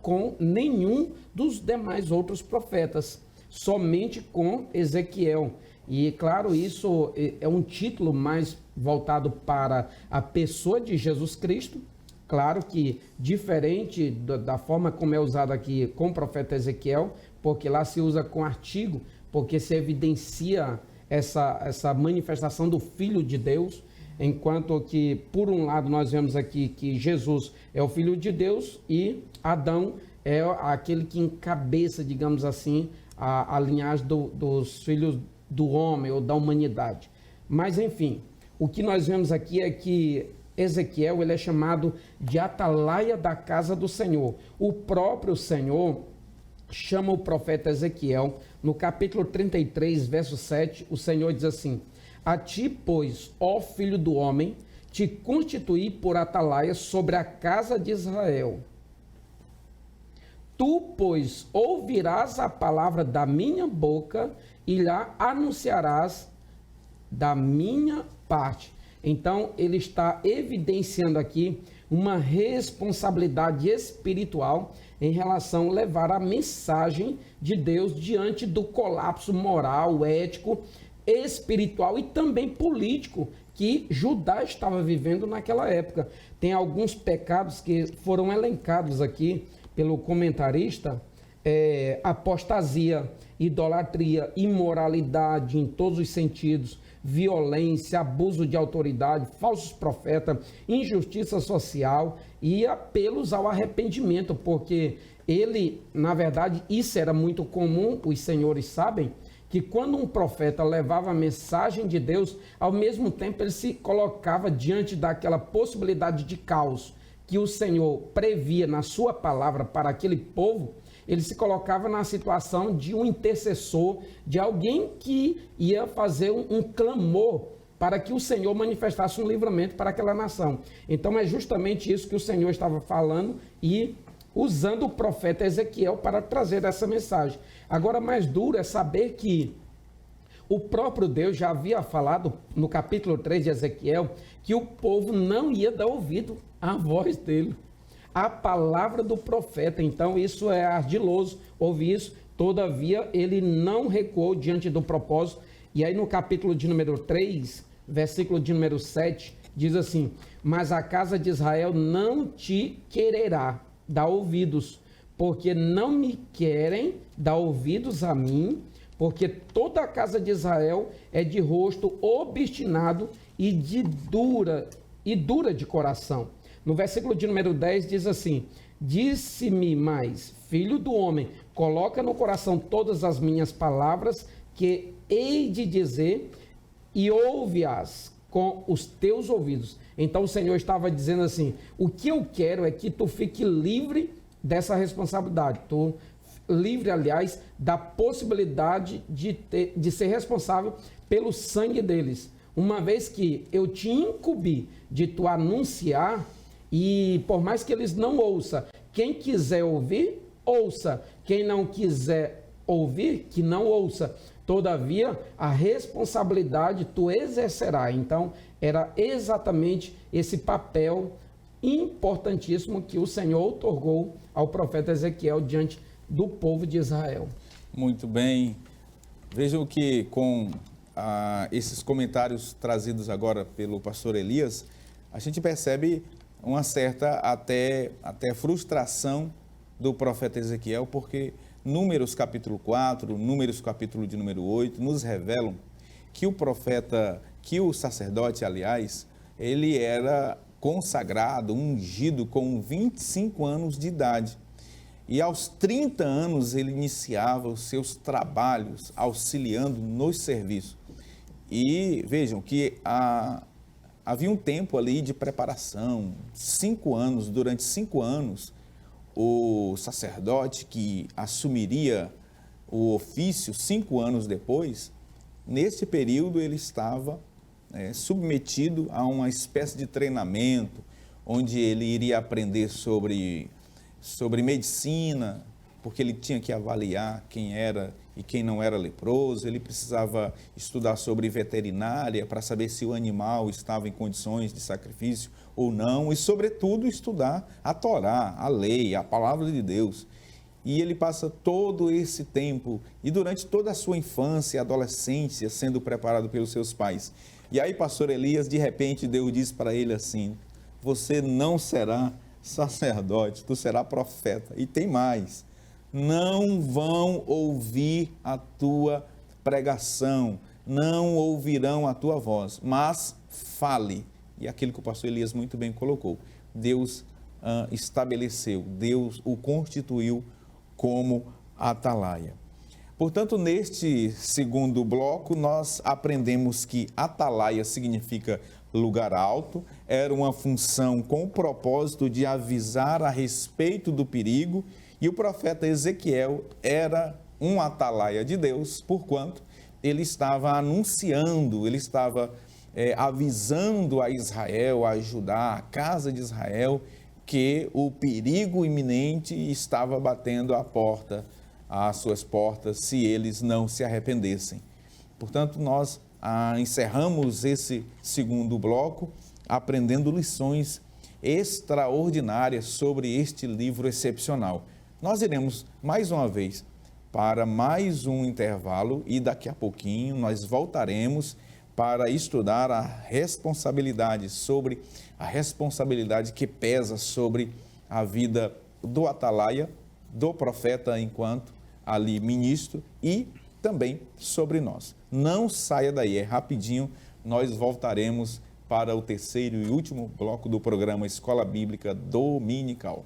com nenhum dos demais outros profetas, somente com Ezequiel. E claro, isso é um título mais voltado para a pessoa de Jesus Cristo. Claro que diferente da forma como é usado aqui com o profeta Ezequiel, porque lá se usa com artigo, porque se evidencia essa manifestação do Filho de Deus, enquanto que, por um lado, nós vemos aqui que Jesus é o Filho de Deus e Adão é aquele que encabeça, digamos assim, a linhagem dos filhos do homem ou da humanidade. Mas, enfim, o que nós vemos aqui é que Ezequiel, ele é chamado de atalaia da casa do Senhor. O próprio Senhor chama o profeta Ezequiel, no capítulo 33, verso 7, o Senhor diz assim: a ti, pois, ó filho do homem, te constituí por atalaia sobre a casa de Israel. Tu, pois, ouvirás a palavra da minha boca e lá anunciarás da minha parte. Então, ele está evidenciando aqui uma responsabilidade espiritual em relação a levar a mensagem de Deus diante do colapso moral, ético, espiritual e também político que Judá estava vivendo naquela época. Tem alguns pecados que foram elencados aqui pelo comentarista: apostasia, idolatria, imoralidade em todos os sentidos, violência, abuso de autoridade, falsos profetas, injustiça social e apelos ao arrependimento, porque ele, na verdade, isso era muito comum, os senhores sabem, que quando um profeta levava a mensagem de Deus, ao mesmo tempo ele se colocava diante daquela possibilidade de caos que o Senhor previa na sua palavra para aquele povo. Ele se colocava na situação de um intercessor, de alguém que ia fazer um clamor para que o Senhor manifestasse um livramento para aquela nação. Então é justamente isso que o Senhor estava falando e usando o profeta Ezequiel para trazer essa mensagem. Agora, mais duro é saber que o próprio Deus já havia falado no capítulo 3 de Ezequiel que o povo não ia dar ouvido à voz dele, a palavra do profeta. Então isso é ardiloso ouvir isso, Todavia, ele não recuou diante do propósito. E aí no capítulo de número 3, versículo de número 7, diz assim: mas a casa de Israel não te quererá dar ouvidos, porque não me querem dar ouvidos a mim, porque toda a casa de Israel é de rosto obstinado e dura de coração. No versículo de número 10 diz assim: disse-me mais, filho do homem, coloca no coração todas as minhas palavras que hei de dizer e ouve-as com os teus ouvidos. Então o Senhor estava dizendo assim: o que eu quero é que tu fique livre dessa responsabilidade. Tu livre, aliás, da possibilidade de ser responsável pelo sangue deles. Uma vez que eu te incumbi de tu anunciar, e por mais que eles não ouçam, quem quiser ouvir, ouça. Quem não quiser ouvir, que não ouça. Todavia, a responsabilidade tu exercerá. Então, era exatamente esse papel importantíssimo que o Senhor outorgou ao profeta Ezequiel diante do povo de Israel. Muito bem. Vejam que com esses comentários trazidos agora pelo pastor Elias, a gente percebe uma certa até frustração do profeta Ezequiel, porque Números capítulo 4, Números capítulo de número 8, nos revelam que o profeta, que o sacerdote, aliás, ele era consagrado, ungido com 25 anos de idade. E aos 30 anos ele iniciava os seus trabalhos, auxiliando nos serviços. E vejam que havia um tempo ali de preparação, 5 anos, durante 5 anos, o sacerdote que assumiria o ofício 5 anos depois, nesse período ele estava submetido a uma espécie de treinamento, onde ele iria aprender sobre medicina, porque ele tinha que avaliar quem era e quem não era leproso, ele precisava estudar sobre veterinária para saber se o animal estava em condições de sacrifício ou não, e sobretudo estudar a Torá, a lei, a palavra de Deus. E ele passa todo esse tempo, e durante toda a sua infância e adolescência, sendo preparado pelos seus pais. E aí, pastor Elias, de repente, Deus diz para ele assim: você não será sacerdote, tu será profeta. E tem mais: não vão ouvir a tua pregação, não ouvirão a tua voz, mas fale. E aquilo que o pastor Elias muito bem colocou, Deus estabeleceu, Deus o constituiu como atalaia. Portanto, neste segundo bloco, nós aprendemos que atalaia significa lugar alto, era uma função com o propósito de avisar a respeito do perigo, e o profeta Ezequiel era um atalaia de Deus, porquanto ele estava anunciando, ele estava avisando a Israel, a Judá, a casa de Israel, que o perigo iminente estava batendo às suas portas, se eles não se arrependessem. Portanto, nós encerramos esse segundo bloco aprendendo lições extraordinárias sobre este livro excepcional. Nós iremos mais uma vez para mais um intervalo e daqui a pouquinho nós voltaremos para estudar a responsabilidade que pesa sobre a vida do atalaia, do profeta enquanto ali ministro e também sobre nós. Não saia daí, é rapidinho, nós voltaremos para o terceiro e último bloco do programa Escola Bíblica Dominical.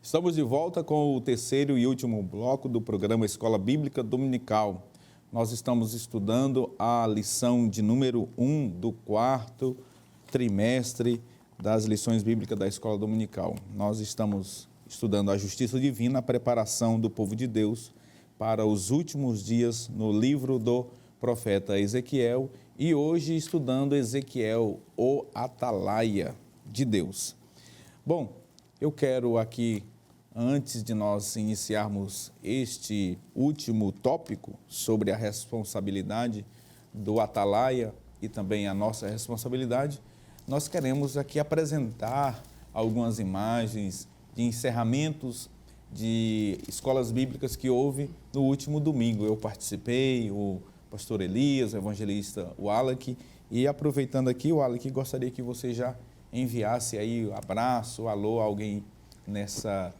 Estamos de volta com o terceiro e último bloco do programa Escola Bíblica Dominical. Nós estamos estudando a lição de número 1 do quarto trimestre das lições bíblicas da Escola Dominical. Nós estamos estudando a justiça divina, a preparação do povo de Deus para os últimos dias no livro do profeta Ezequiel, e hoje estudando Ezequiel, o Atalaia de Deus. Bom, eu quero aqui, antes de nós iniciarmos este último tópico sobre a responsabilidade do Atalaia e também a nossa responsabilidade, nós queremos aqui apresentar algumas imagens de encerramentos de escolas bíblicas que houve no último domingo. Eu participei, o pastor Elias, o evangelista Wallach, e aproveitando aqui, Wallach, gostaria que você já enviasse aí um abraço, alô a alguém nessa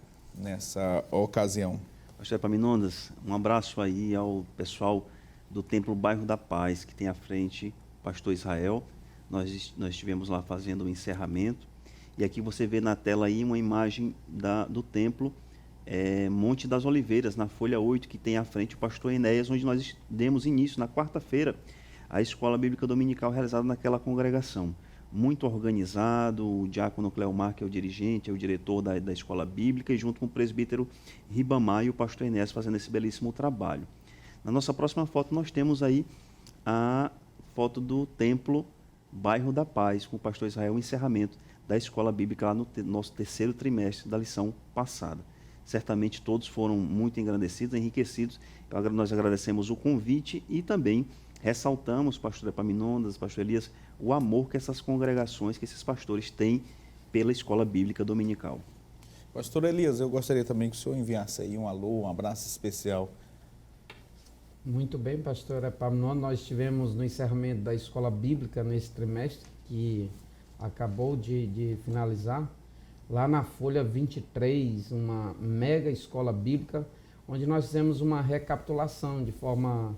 ocasião. Pastor Epaminondas, um abraço aí ao pessoal do Templo Bairro da Paz, que tem à frente o pastor Israel. Nós estivemos lá fazendo o encerramento, e aqui você vê na tela aí uma imagem do templo Monte das Oliveiras, na folha 8, que tem à frente o pastor Enéas, onde nós demos início na quarta-feira à escola bíblica dominical realizada naquela congregação. Muito organizado, o diácono Cleomar, que é o dirigente, é o diretor da escola bíblica, e junto com o presbítero Ribamar e o pastor Enéas fazendo esse belíssimo trabalho. Na nossa próxima foto nós temos aí a foto do templo Bairro da Paz, com o pastor Israel, o encerramento da escola bíblica lá no nosso terceiro trimestre da lição passada. Certamente todos foram muito engrandecidos, enriquecidos. Nós agradecemos o convite e também ressaltamos, pastor Epaminondas, pastor Elias, o amor que essas congregações, que esses pastores têm pela escola bíblica dominical. Pastor Elias, eu gostaria também que o senhor enviasse aí um alô, um abraço especial. Muito bem, pastor Epaminondas, nós estivemos no encerramento da escola bíblica nesse trimestre, que acabou de finalizar, lá na folha 23, uma mega escola bíblica, onde nós fizemos uma recapitulação de forma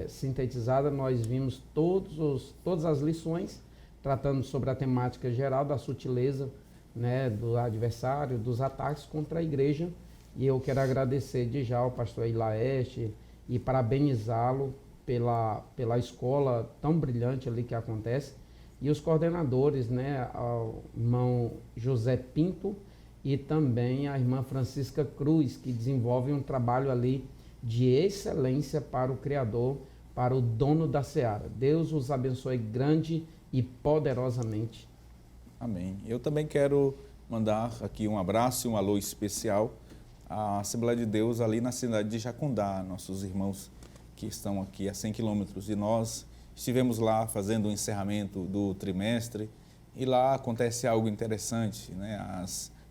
sintetizada. Nós vimos todas as lições, tratando sobre a temática geral da sutileza, né, do adversário, dos ataques contra a igreja. E eu quero agradecer de já ao pastor Ilaeste e parabenizá-lo pela escola tão brilhante ali que acontece. E os coordenadores, né, o irmão José Pinto e também a irmã Francisca Cruz, que desenvolvem um trabalho ali de excelência para o Criador, para o dono da seara. Deus os abençoe grande e poderosamente. Amém. Eu também quero mandar aqui um abraço e um alô especial à Assembleia de Deus ali na cidade de Jacundá, nossos irmãos que estão aqui a 100 quilômetros de nós. Estivemos lá fazendo o encerramento do trimestre e lá acontece algo interessante, né?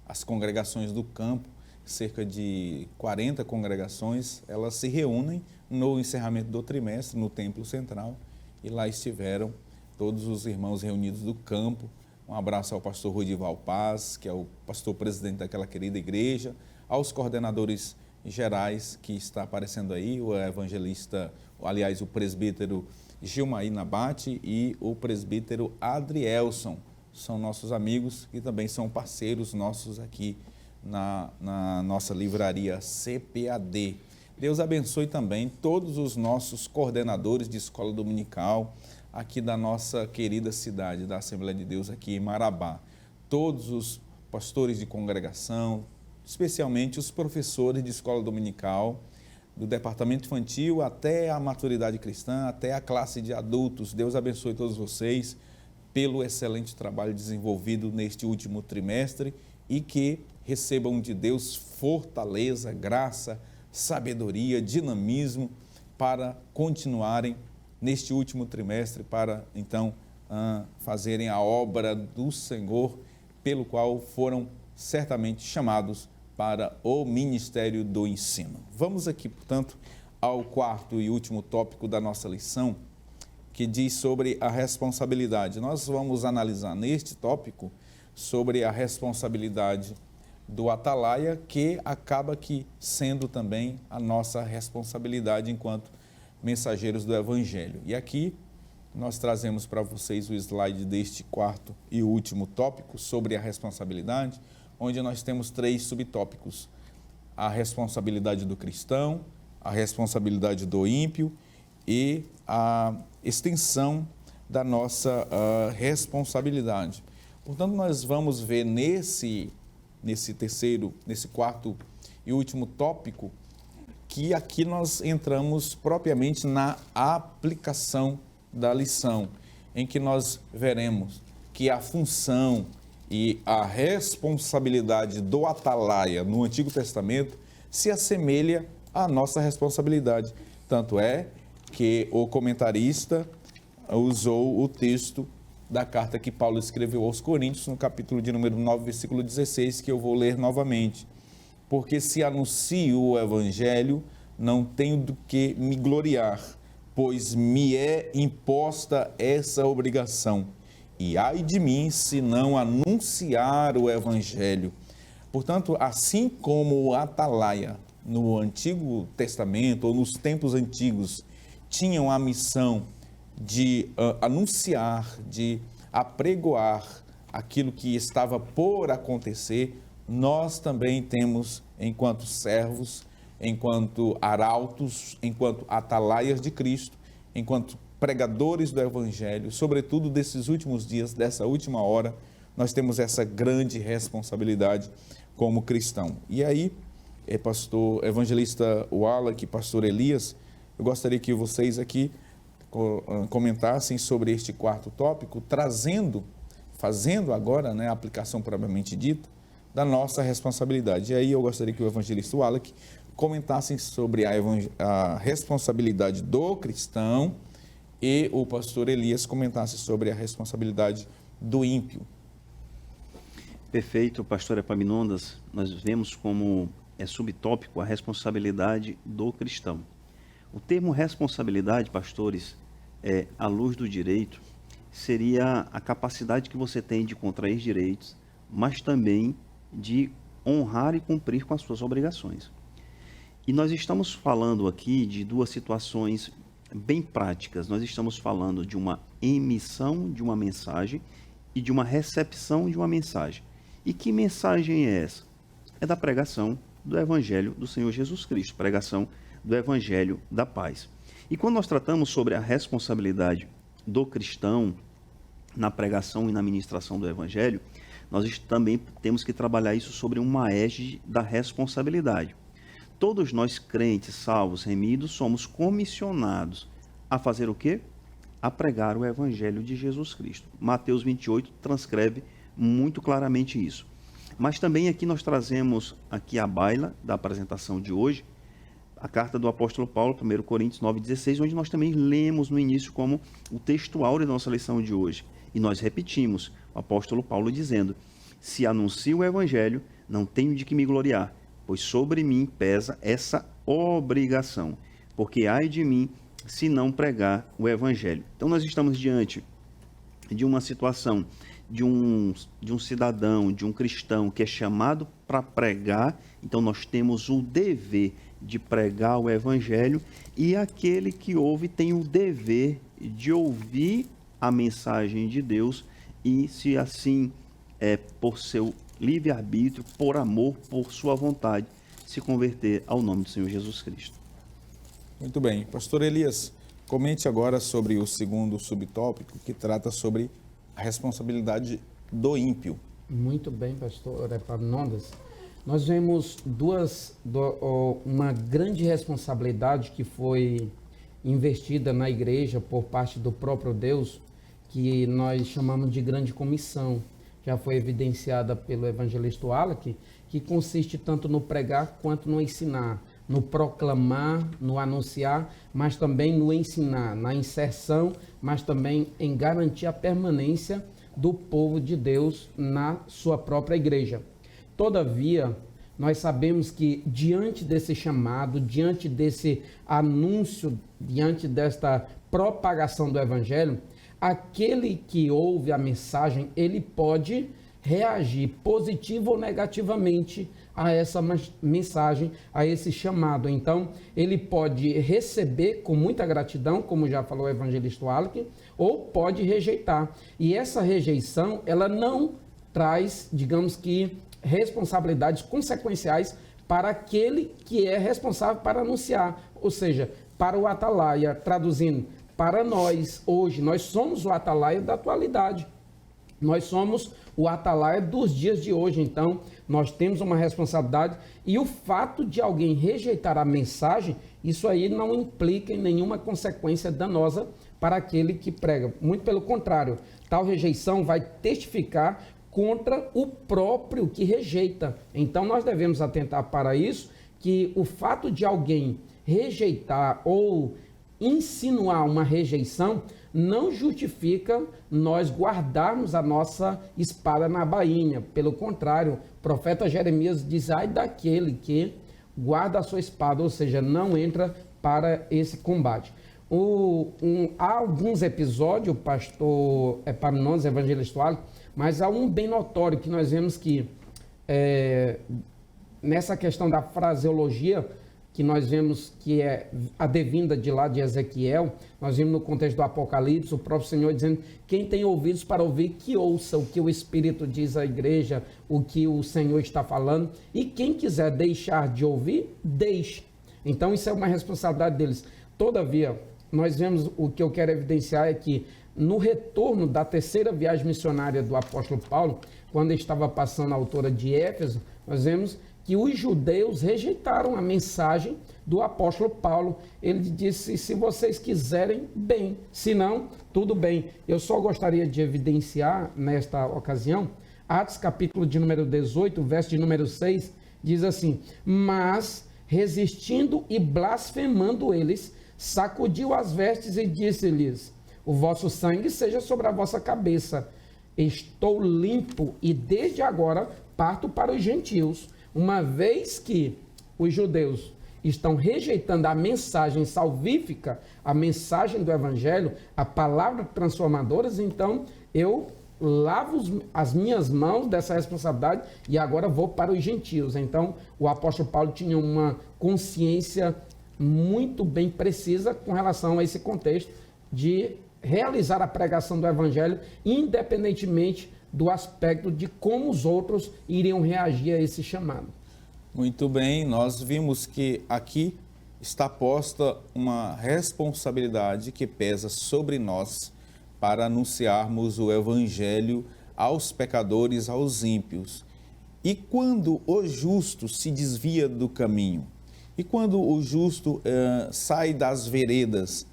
As congregações do campo, cerca de 40 congregações, elas se reúnem no encerramento do trimestre no Templo Central, e lá estiveram todos os irmãos reunidos do campo. Um abraço ao pastor Rudival Paz, que é o pastor presidente daquela querida igreja, aos coordenadores gerais que está aparecendo aí, o evangelista, aliás, o presbítero Gilmaí Nabate e o presbítero Adrielson. São nossos amigos e também são parceiros nossos aqui na nossa livraria CPAD. Deus abençoe também todos os nossos coordenadores de escola dominical aqui da nossa querida cidade, da Assembleia de Deus aqui em Marabá. Todos os pastores de congregação, especialmente os professores de escola dominical, do departamento infantil até a maturidade cristã, até a classe de adultos. Deus abençoe todos vocês pelo excelente trabalho desenvolvido neste último trimestre e que recebam de Deus fortaleza, graça, sabedoria, dinamismo para continuarem neste último trimestre, para então fazerem a obra do Senhor, pelo qual foram certamente chamados para o ministério do ensino. Vamos aqui, portanto, ao quarto e último tópico da nossa lição, que diz sobre a responsabilidade. Nós vamos analisar neste tópico sobre a responsabilidade do atalaia, que acaba aqui sendo também a nossa responsabilidade enquanto mensageiros do Evangelho. E aqui nós trazemos para vocês o slide deste quarto e último tópico sobre a responsabilidade, onde nós temos 3 subtópicos: a responsabilidade do cristão, a responsabilidade do ímpio e a extensão da nossa responsabilidade. Portanto, nós vamos ver nesse quarto e último tópico que aqui nós entramos propriamente na aplicação da lição, em que nós veremos que a função e a responsabilidade do atalaia no Antigo Testamento se assemelha à nossa responsabilidade. Tanto é que o comentarista usou o texto da carta que Paulo escreveu aos Coríntios, no capítulo de número 9, versículo 16, que eu vou ler novamente. Porque se anuncio o evangelho, não tenho do que me gloriar, pois me é imposta essa obrigação. E ai de mim se não anunciar o evangelho. Portanto, assim como o atalaia no Antigo Testamento, ou nos tempos antigos, tinham a missão de anunciar, de apregoar aquilo que estava por acontecer, nós também temos, enquanto servos, enquanto arautos, enquanto atalaias de Cristo, enquanto pregadores do Evangelho, sobretudo desses últimos dias, dessa última hora, nós temos essa grande responsabilidade como cristão. E aí, pastor evangelista Wallach, pastor Elias, eu gostaria que vocês aqui comentassem sobre este quarto tópico, fazendo agora, a aplicação propriamente dita da nossa responsabilidade. E aí eu gostaria que o evangelista Wallach comentasse sobre a responsabilidade do cristão e o pastor Elias comentasse sobre a responsabilidade do ímpio. Perfeito, pastor Epaminondas. Nós vemos como subtópico a responsabilidade do cristão. O termo responsabilidade, pastores, à luz do direito, seria a capacidade que você tem de contrair direitos, mas também de honrar e cumprir com as suas obrigações. E nós estamos falando aqui de duas situações bem práticas. Nós estamos falando de uma emissão de uma mensagem e de uma recepção de uma mensagem. E que mensagem é essa? É da pregação do Evangelho do Senhor Jesus Cristo, pregação do Evangelho da paz. E quando nós tratamos sobre a responsabilidade do cristão na pregação e na ministração do Evangelho, nós também temos que trabalhar isso sobre uma égide da responsabilidade. Todos nós, crentes, salvos, remidos, somos comissionados a fazer o quê? A pregar o Evangelho de Jesus Cristo. Mateus 28 transcreve muito claramente isso. Mas também aqui nós trazemos aqui a baila da apresentação de hoje, a carta do apóstolo Paulo, 1 Coríntios 9,16, onde nós também lemos no início como o texto áureo da nossa lição de hoje. E nós repetimos, o apóstolo Paulo dizendo: se anuncio o Evangelho, não tenho de que me gloriar, pois sobre mim pesa essa obrigação, porque ai de mim se não pregar o Evangelho. Então nós estamos diante de uma situação de um cidadão, de um cristão que é chamado para pregar, então nós temos o dever de pregar o Evangelho, e aquele que ouve tem o dever de ouvir a mensagem de Deus e, se assim por seu livre-arbítrio, por amor, por sua vontade, se converter ao nome do Senhor Jesus Cristo. Muito bem. Pastor Elias, comente agora sobre o segundo subtópico, que trata sobre a responsabilidade do ímpio. Muito bem, pastor Epaminondas. Nós vemos uma grande responsabilidade que foi investida na igreja por parte do próprio Deus, que nós chamamos de grande comissão. Já foi evidenciada pelo evangelista Wallach, que consiste tanto no pregar quanto no ensinar, no proclamar, no anunciar, mas também no ensinar, na inserção, mas também em garantir a permanência do povo de Deus na sua própria igreja. Todavia, nós sabemos que diante desse chamado, diante desse anúncio, diante desta propagação do evangelho, aquele que ouve a mensagem, ele pode reagir positivo ou negativamente a essa mensagem, a esse chamado. Então, ele pode receber com muita gratidão, como já falou o evangelista Wallach, ou pode rejeitar. E essa rejeição, ela não traz, digamos que, responsabilidades consequenciais para aquele que é responsável para anunciar, ou seja, para o atalaia, traduzindo, para nós, hoje, nós somos o atalaia da atualidade. Nós somos o atalaia dos dias de hoje, então nós temos uma responsabilidade, e o fato de alguém rejeitar a mensagem, isso aí não implica em nenhuma consequência danosa para aquele que prega. Muito pelo contrário, tal rejeição vai testificar contra o próprio que rejeita. Então nós devemos atentar para isso, que o fato de alguém rejeitar ou insinuar uma rejeição não justifica nós guardarmos a nossa espada na bainha. Pelo contrário, o profeta Jeremias diz: ai daquele que guarda a sua espada, ou seja, não entra para esse combate. Há alguns episódios, pastor Epaminondas, evangelista, mas há um bem notório que nós vemos que nessa questão da fraseologia, que nós vemos que é a devinda de lá de Ezequiel, nós vimos no contexto do Apocalipse, o próprio Senhor dizendo: quem tem ouvidos para ouvir, que ouça o que o Espírito diz à igreja, o que o Senhor está falando, e quem quiser deixar de ouvir, deixe. Então isso é uma responsabilidade deles. Todavia, nós vemos, o que eu quero evidenciar é que no retorno da terceira viagem missionária do apóstolo Paulo, quando ele estava passando a altura de Éfeso, nós vemos que os judeus rejeitaram a mensagem do apóstolo Paulo. Ele disse: se vocês quiserem, bem, se não, tudo bem. Eu só gostaria de evidenciar nesta ocasião, Atos capítulo de número 18, verso de número 6, diz assim: mas resistindo e blasfemando eles, sacudiu as vestes e disse-lhes: o vosso sangue seja sobre a vossa cabeça. Estou limpo e desde agora parto para os gentios. Uma vez que os judeus estão rejeitando a mensagem salvífica, a mensagem do evangelho, a palavra transformadora, então eu lavo as minhas mãos dessa responsabilidade e agora vou para os gentios. Então o apóstolo Paulo tinha uma consciência muito bem precisa com relação a esse contexto de realizar a pregação do evangelho, independentemente do aspecto de como os outros iriam reagir a esse chamado. Muito bem, nós vimos que aqui está posta uma responsabilidade que pesa sobre nós para anunciarmos o evangelho aos pecadores, aos ímpios. E quando o justo se desvia do caminho, e quando o justo sai das veredas,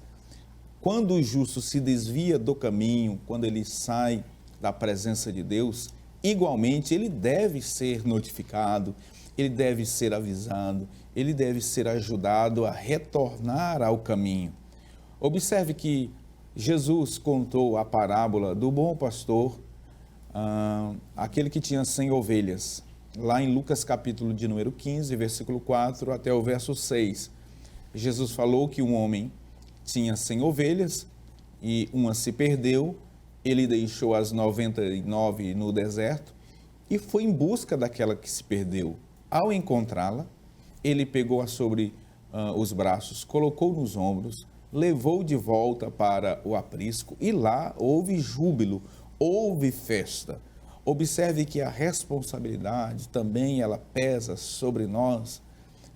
quando o justo se desvia do caminho, quando ele sai da presença de Deus, igualmente ele deve ser notificado, ele deve ser avisado, ele deve ser ajudado a retornar ao caminho. Observe que Jesus contou a parábola do bom pastor, aquele que tinha 100 ovelhas, lá em Lucas capítulo de número 15, versículo 4 até o verso 6. Jesus falou que um homem tinha 100 ovelhas e uma se perdeu. Ele deixou as 99 no deserto e foi em busca daquela que se perdeu. Ao encontrá-la, ele pegou-a sobre os braços, colocou nos ombros, levou de volta para o aprisco e lá houve júbilo, houve festa. Observe que a responsabilidade também ela pesa sobre nós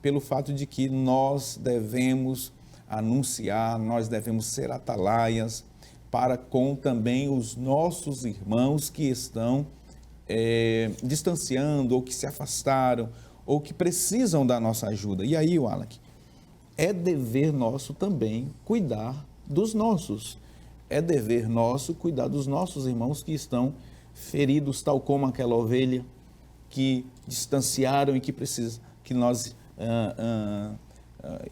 pelo fato de que nós devemos anunciar, nós devemos ser atalaias para com também os nossos irmãos que estão distanciando ou que se afastaram ou que precisam da nossa ajuda. E aí, Wallach, é dever nosso também cuidar dos nossos. É dever nosso cuidar dos nossos irmãos que estão feridos, tal como aquela ovelha que distanciaram e que precisa que nós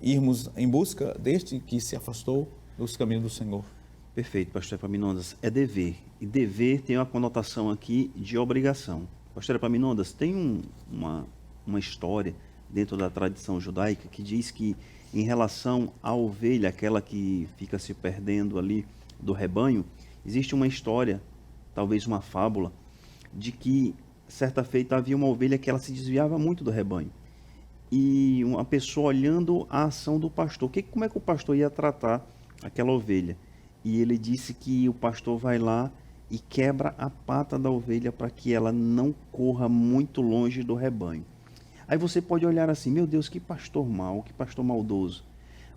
irmos em busca deste que se afastou dos caminhos do Senhor. Perfeito, pastor Epaminondas. É dever. E dever tem uma conotação aqui de obrigação. Pastor Epaminondas, tem uma história dentro da tradição judaica que diz que em relação à ovelha, aquela que fica se perdendo ali do rebanho, existe uma história, talvez uma fábula, de que certa feita havia uma ovelha que ela se desviava muito do rebanho. E uma pessoa olhando a ação do pastor, como é que o pastor ia tratar aquela ovelha? E ele disse que o pastor vai lá e quebra a pata da ovelha para que ela não corra muito longe do rebanho. Aí você pode olhar assim: meu Deus, que pastor mau, que pastor maldoso.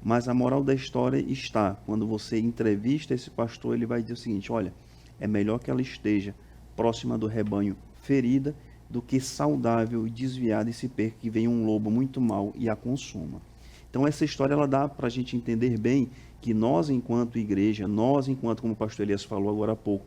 Mas a moral da história está, quando você entrevista esse pastor, ele vai dizer o seguinte: olha, é melhor que ela esteja próxima do rebanho ferida, do que saudável e desviada e se perca que venha um lobo muito mau e a consuma. Então essa história ela dá para a gente entender bem que nós enquanto igreja, nós enquanto, como o pastor Elias falou agora há pouco,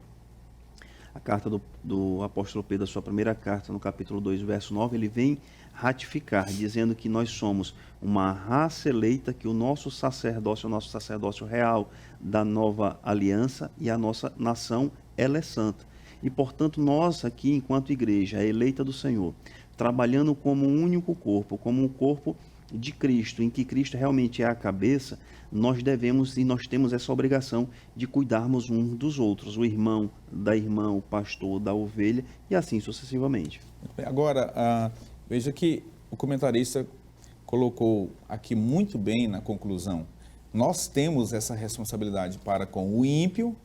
a carta do apóstolo Pedro, a sua primeira carta, no capítulo 2, verso 9, ele vem ratificar, dizendo que nós somos uma raça eleita, que o nosso sacerdócio real da nova aliança e a nossa nação, ela é santa. E, portanto, nós aqui, enquanto igreja, a eleita do Senhor, trabalhando como um único corpo, como um corpo de Cristo, em que Cristo realmente é a cabeça, nós devemos e nós temos essa obrigação de cuidarmos um dos outros, o irmão da irmã, o pastor da ovelha e assim sucessivamente. Agora, veja que o comentarista colocou aqui muito bem na conclusão. Nós temos essa responsabilidade para com o ímpio,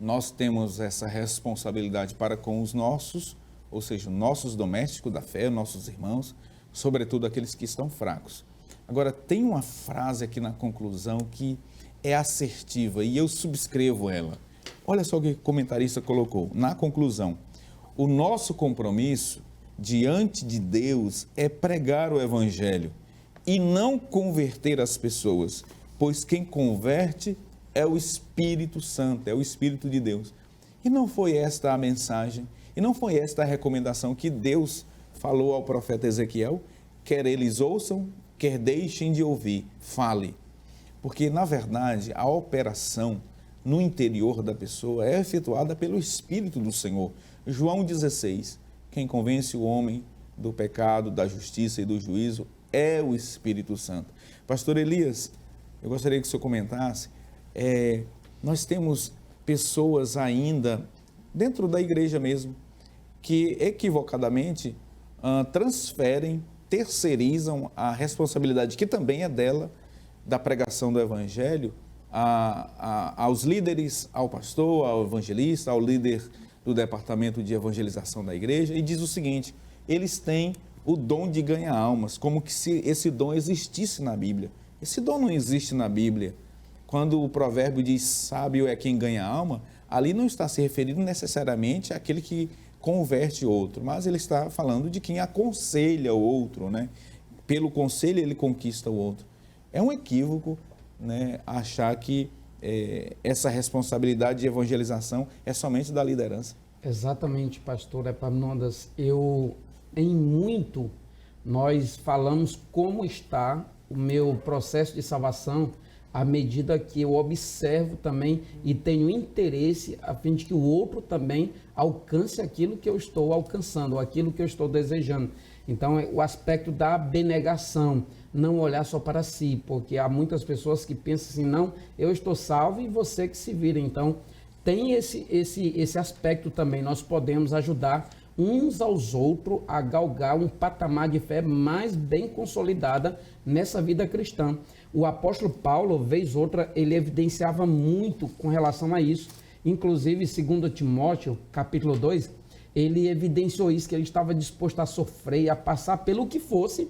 nós temos essa responsabilidade para com os nossos, ou seja, nossos domésticos da fé, nossos irmãos, sobretudo aqueles que estão fracos. Agora, tem uma frase aqui na conclusão que é assertiva e eu subscrevo ela. Olha só o que o comentarista colocou na conclusão. O nosso compromisso diante de Deus é pregar o Evangelho e não converter as pessoas, pois quem converte é o Espírito Santo, é o Espírito de Deus. E não foi esta a mensagem, e não foi esta a recomendação que Deus falou ao profeta Ezequiel, quer eles ouçam, quer deixem de ouvir, fale. Porque, na verdade, a operação no interior da pessoa é efetuada pelo Espírito do Senhor. João 16, quem convence o homem do pecado, da justiça e do juízo é o Espírito Santo. Pastor Elias, eu gostaria que o senhor comentasse, nós temos pessoas ainda, dentro da igreja mesmo, que equivocadamente transferem, terceirizam a responsabilidade, que também é dela, da pregação do Evangelho, aos líderes, ao pastor, ao evangelista, ao líder do departamento de evangelização da igreja, e diz o seguinte: eles têm o dom de ganhar almas, como que se esse dom existisse na Bíblia. Esse dom não existe na Bíblia. Quando o provérbio diz sábio é quem ganha alma, ali não está se referindo necessariamente àquele que converte outro, mas ele está falando de quem aconselha o outro, né? Pelo conselho ele conquista o outro. É um equívoco, né, achar que essa responsabilidade de evangelização é somente da liderança. Exatamente, pastor Epaminondas. Em muito, nós falamos como está o meu processo de salvação à medida que eu observo também e tenho interesse a fim de que o outro também alcance aquilo que eu estou alcançando, ou aquilo que eu estou desejando. Então, o aspecto da abnegação, não olhar só para si, porque há muitas pessoas que pensam assim, não, eu estou salvo e você que se vira. Então, tem esse aspecto também, nós podemos ajudar uns aos outros a galgar um patamar de fé mais bem consolidada nessa vida cristã. O apóstolo Paulo, vez outra, ele evidenciava muito com relação a isso. Inclusive, segundo Timóteo, capítulo 2, ele evidenciou isso, que ele estava disposto a sofrer e a passar pelo que fosse,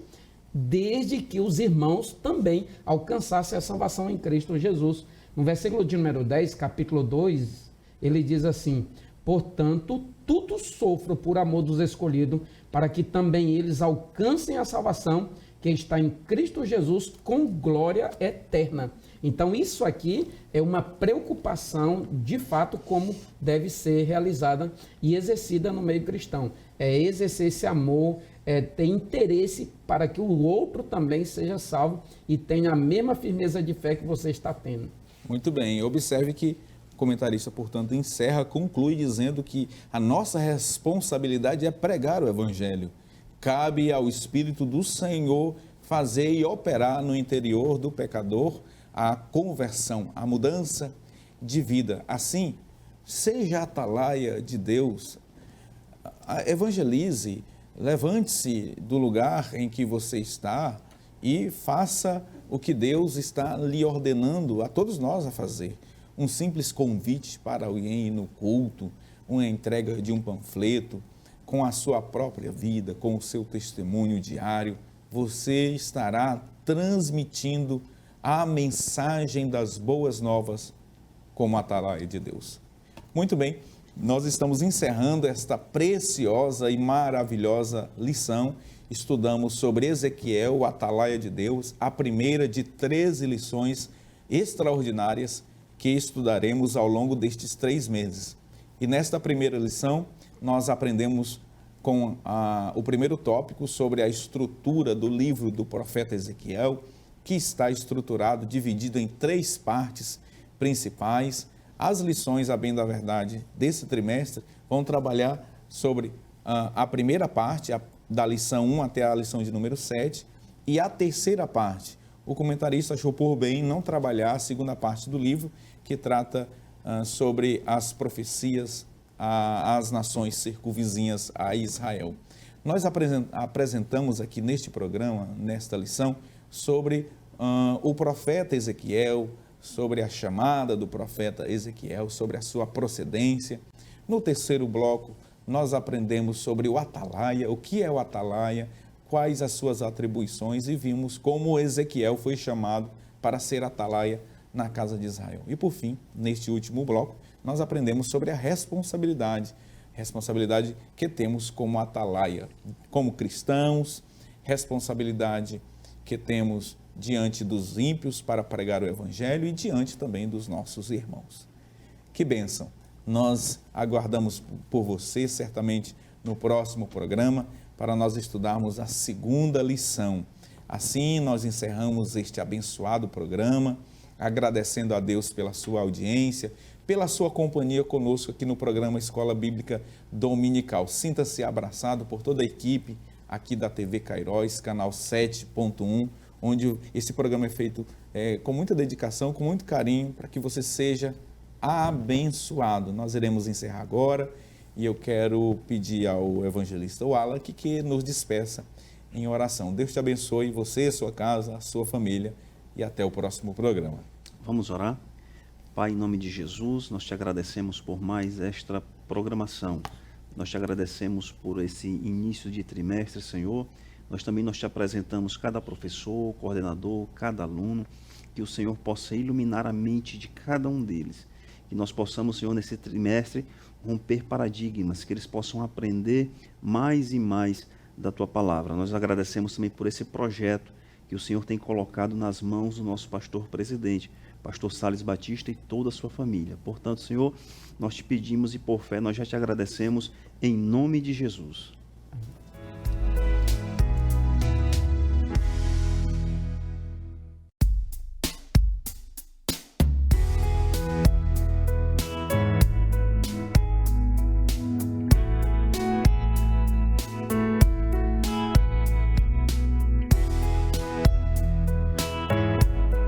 desde que os irmãos também alcançassem a salvação em Cristo Jesus. No versículo de número 10, capítulo 2, ele diz assim: portanto, tudo sofro por amor dos escolhidos, para que também eles alcancem a salvação que está em Cristo Jesus com glória eterna. Então, isso aqui é uma preocupação, de fato, como deve ser realizada e exercida no meio cristão. É exercer esse amor, ter interesse para que o outro também seja salvo e tenha a mesma firmeza de fé que você está tendo. Muito bem, observe que o comentarista, portanto, conclui dizendo que a nossa responsabilidade é pregar o Evangelho. Cabe ao Espírito do Senhor fazer e operar no interior do pecador a conversão, a mudança de vida. Assim, seja a atalaia de Deus, evangelize, levante-se do lugar em que você está e faça o que Deus está lhe ordenando a todos nós a fazer. Um simples convite para alguém ir no culto, uma entrega de um panfleto, com a sua própria vida, com o seu testemunho diário, você estará transmitindo a mensagem das boas novas como atalaia de Deus. Muito bem, nós estamos encerrando esta preciosa e maravilhosa lição. Estudamos sobre Ezequiel, o Atalaia de Deus, a primeira de 13 lições extraordinárias que estudaremos ao longo destes 3 meses. E nesta primeira lição, nós aprendemos com o primeiro tópico sobre a estrutura do livro do profeta Ezequiel, que está estruturado, dividido em 3 partes principais. As lições, a bem da verdade, desse trimestre vão trabalhar sobre a primeira parte, da lição 1 até a lição de número 7, e a terceira parte. O comentarista achou por bem não trabalhar a segunda parte do livro, que trata sobre as profecias às nações circunvizinhas a Israel. Nós apresentamos aqui neste programa, nesta lição, sobre o profeta Ezequiel, sobre a chamada do profeta Ezequiel, sobre a sua procedência. No terceiro bloco, nós aprendemos sobre o Atalaia, o que é o Atalaia, quais as suas atribuições e vimos como Ezequiel foi chamado para ser Atalaia na casa de Israel. E por fim, neste último bloco, nós aprendemos sobre a responsabilidade que temos como Atalaia, como cristãos, responsabilidade que temos diante dos ímpios para pregar o Evangelho e diante também dos nossos irmãos. Que bênção! Nós aguardamos por você, certamente, no próximo programa, para nós estudarmos a segunda lição. Assim, nós encerramos este abençoado programa, agradecendo a Deus pela sua audiência, pela sua companhia conosco aqui no programa Escola Bíblica Dominical. Sinta-se abraçado por toda a equipe aqui da TV Cairóis, canal 7.1, onde esse programa é feito com muita dedicação, com muito carinho, para que você seja abençoado. Nós iremos encerrar agora e eu quero pedir ao evangelista Wallace que nos despeça em oração. Deus te abençoe, você, sua casa, a sua família, e até o próximo programa. Vamos orar? Pai, em nome de Jesus, nós te agradecemos por mais esta programação. Nós te agradecemos por esse início de trimestre, Senhor. Nós te apresentamos cada professor, coordenador, cada aluno, que o Senhor possa iluminar a mente de cada um deles. Que nós possamos, Senhor, nesse trimestre, romper paradigmas, que eles possam aprender mais e mais da Tua Palavra. Nós agradecemos também por esse projeto que o Senhor tem colocado nas mãos do nosso pastor presidente, pastor Salles Batista e toda a sua família. Portanto, Senhor, nós te pedimos e por fé nós já te agradecemos em nome de Jesus.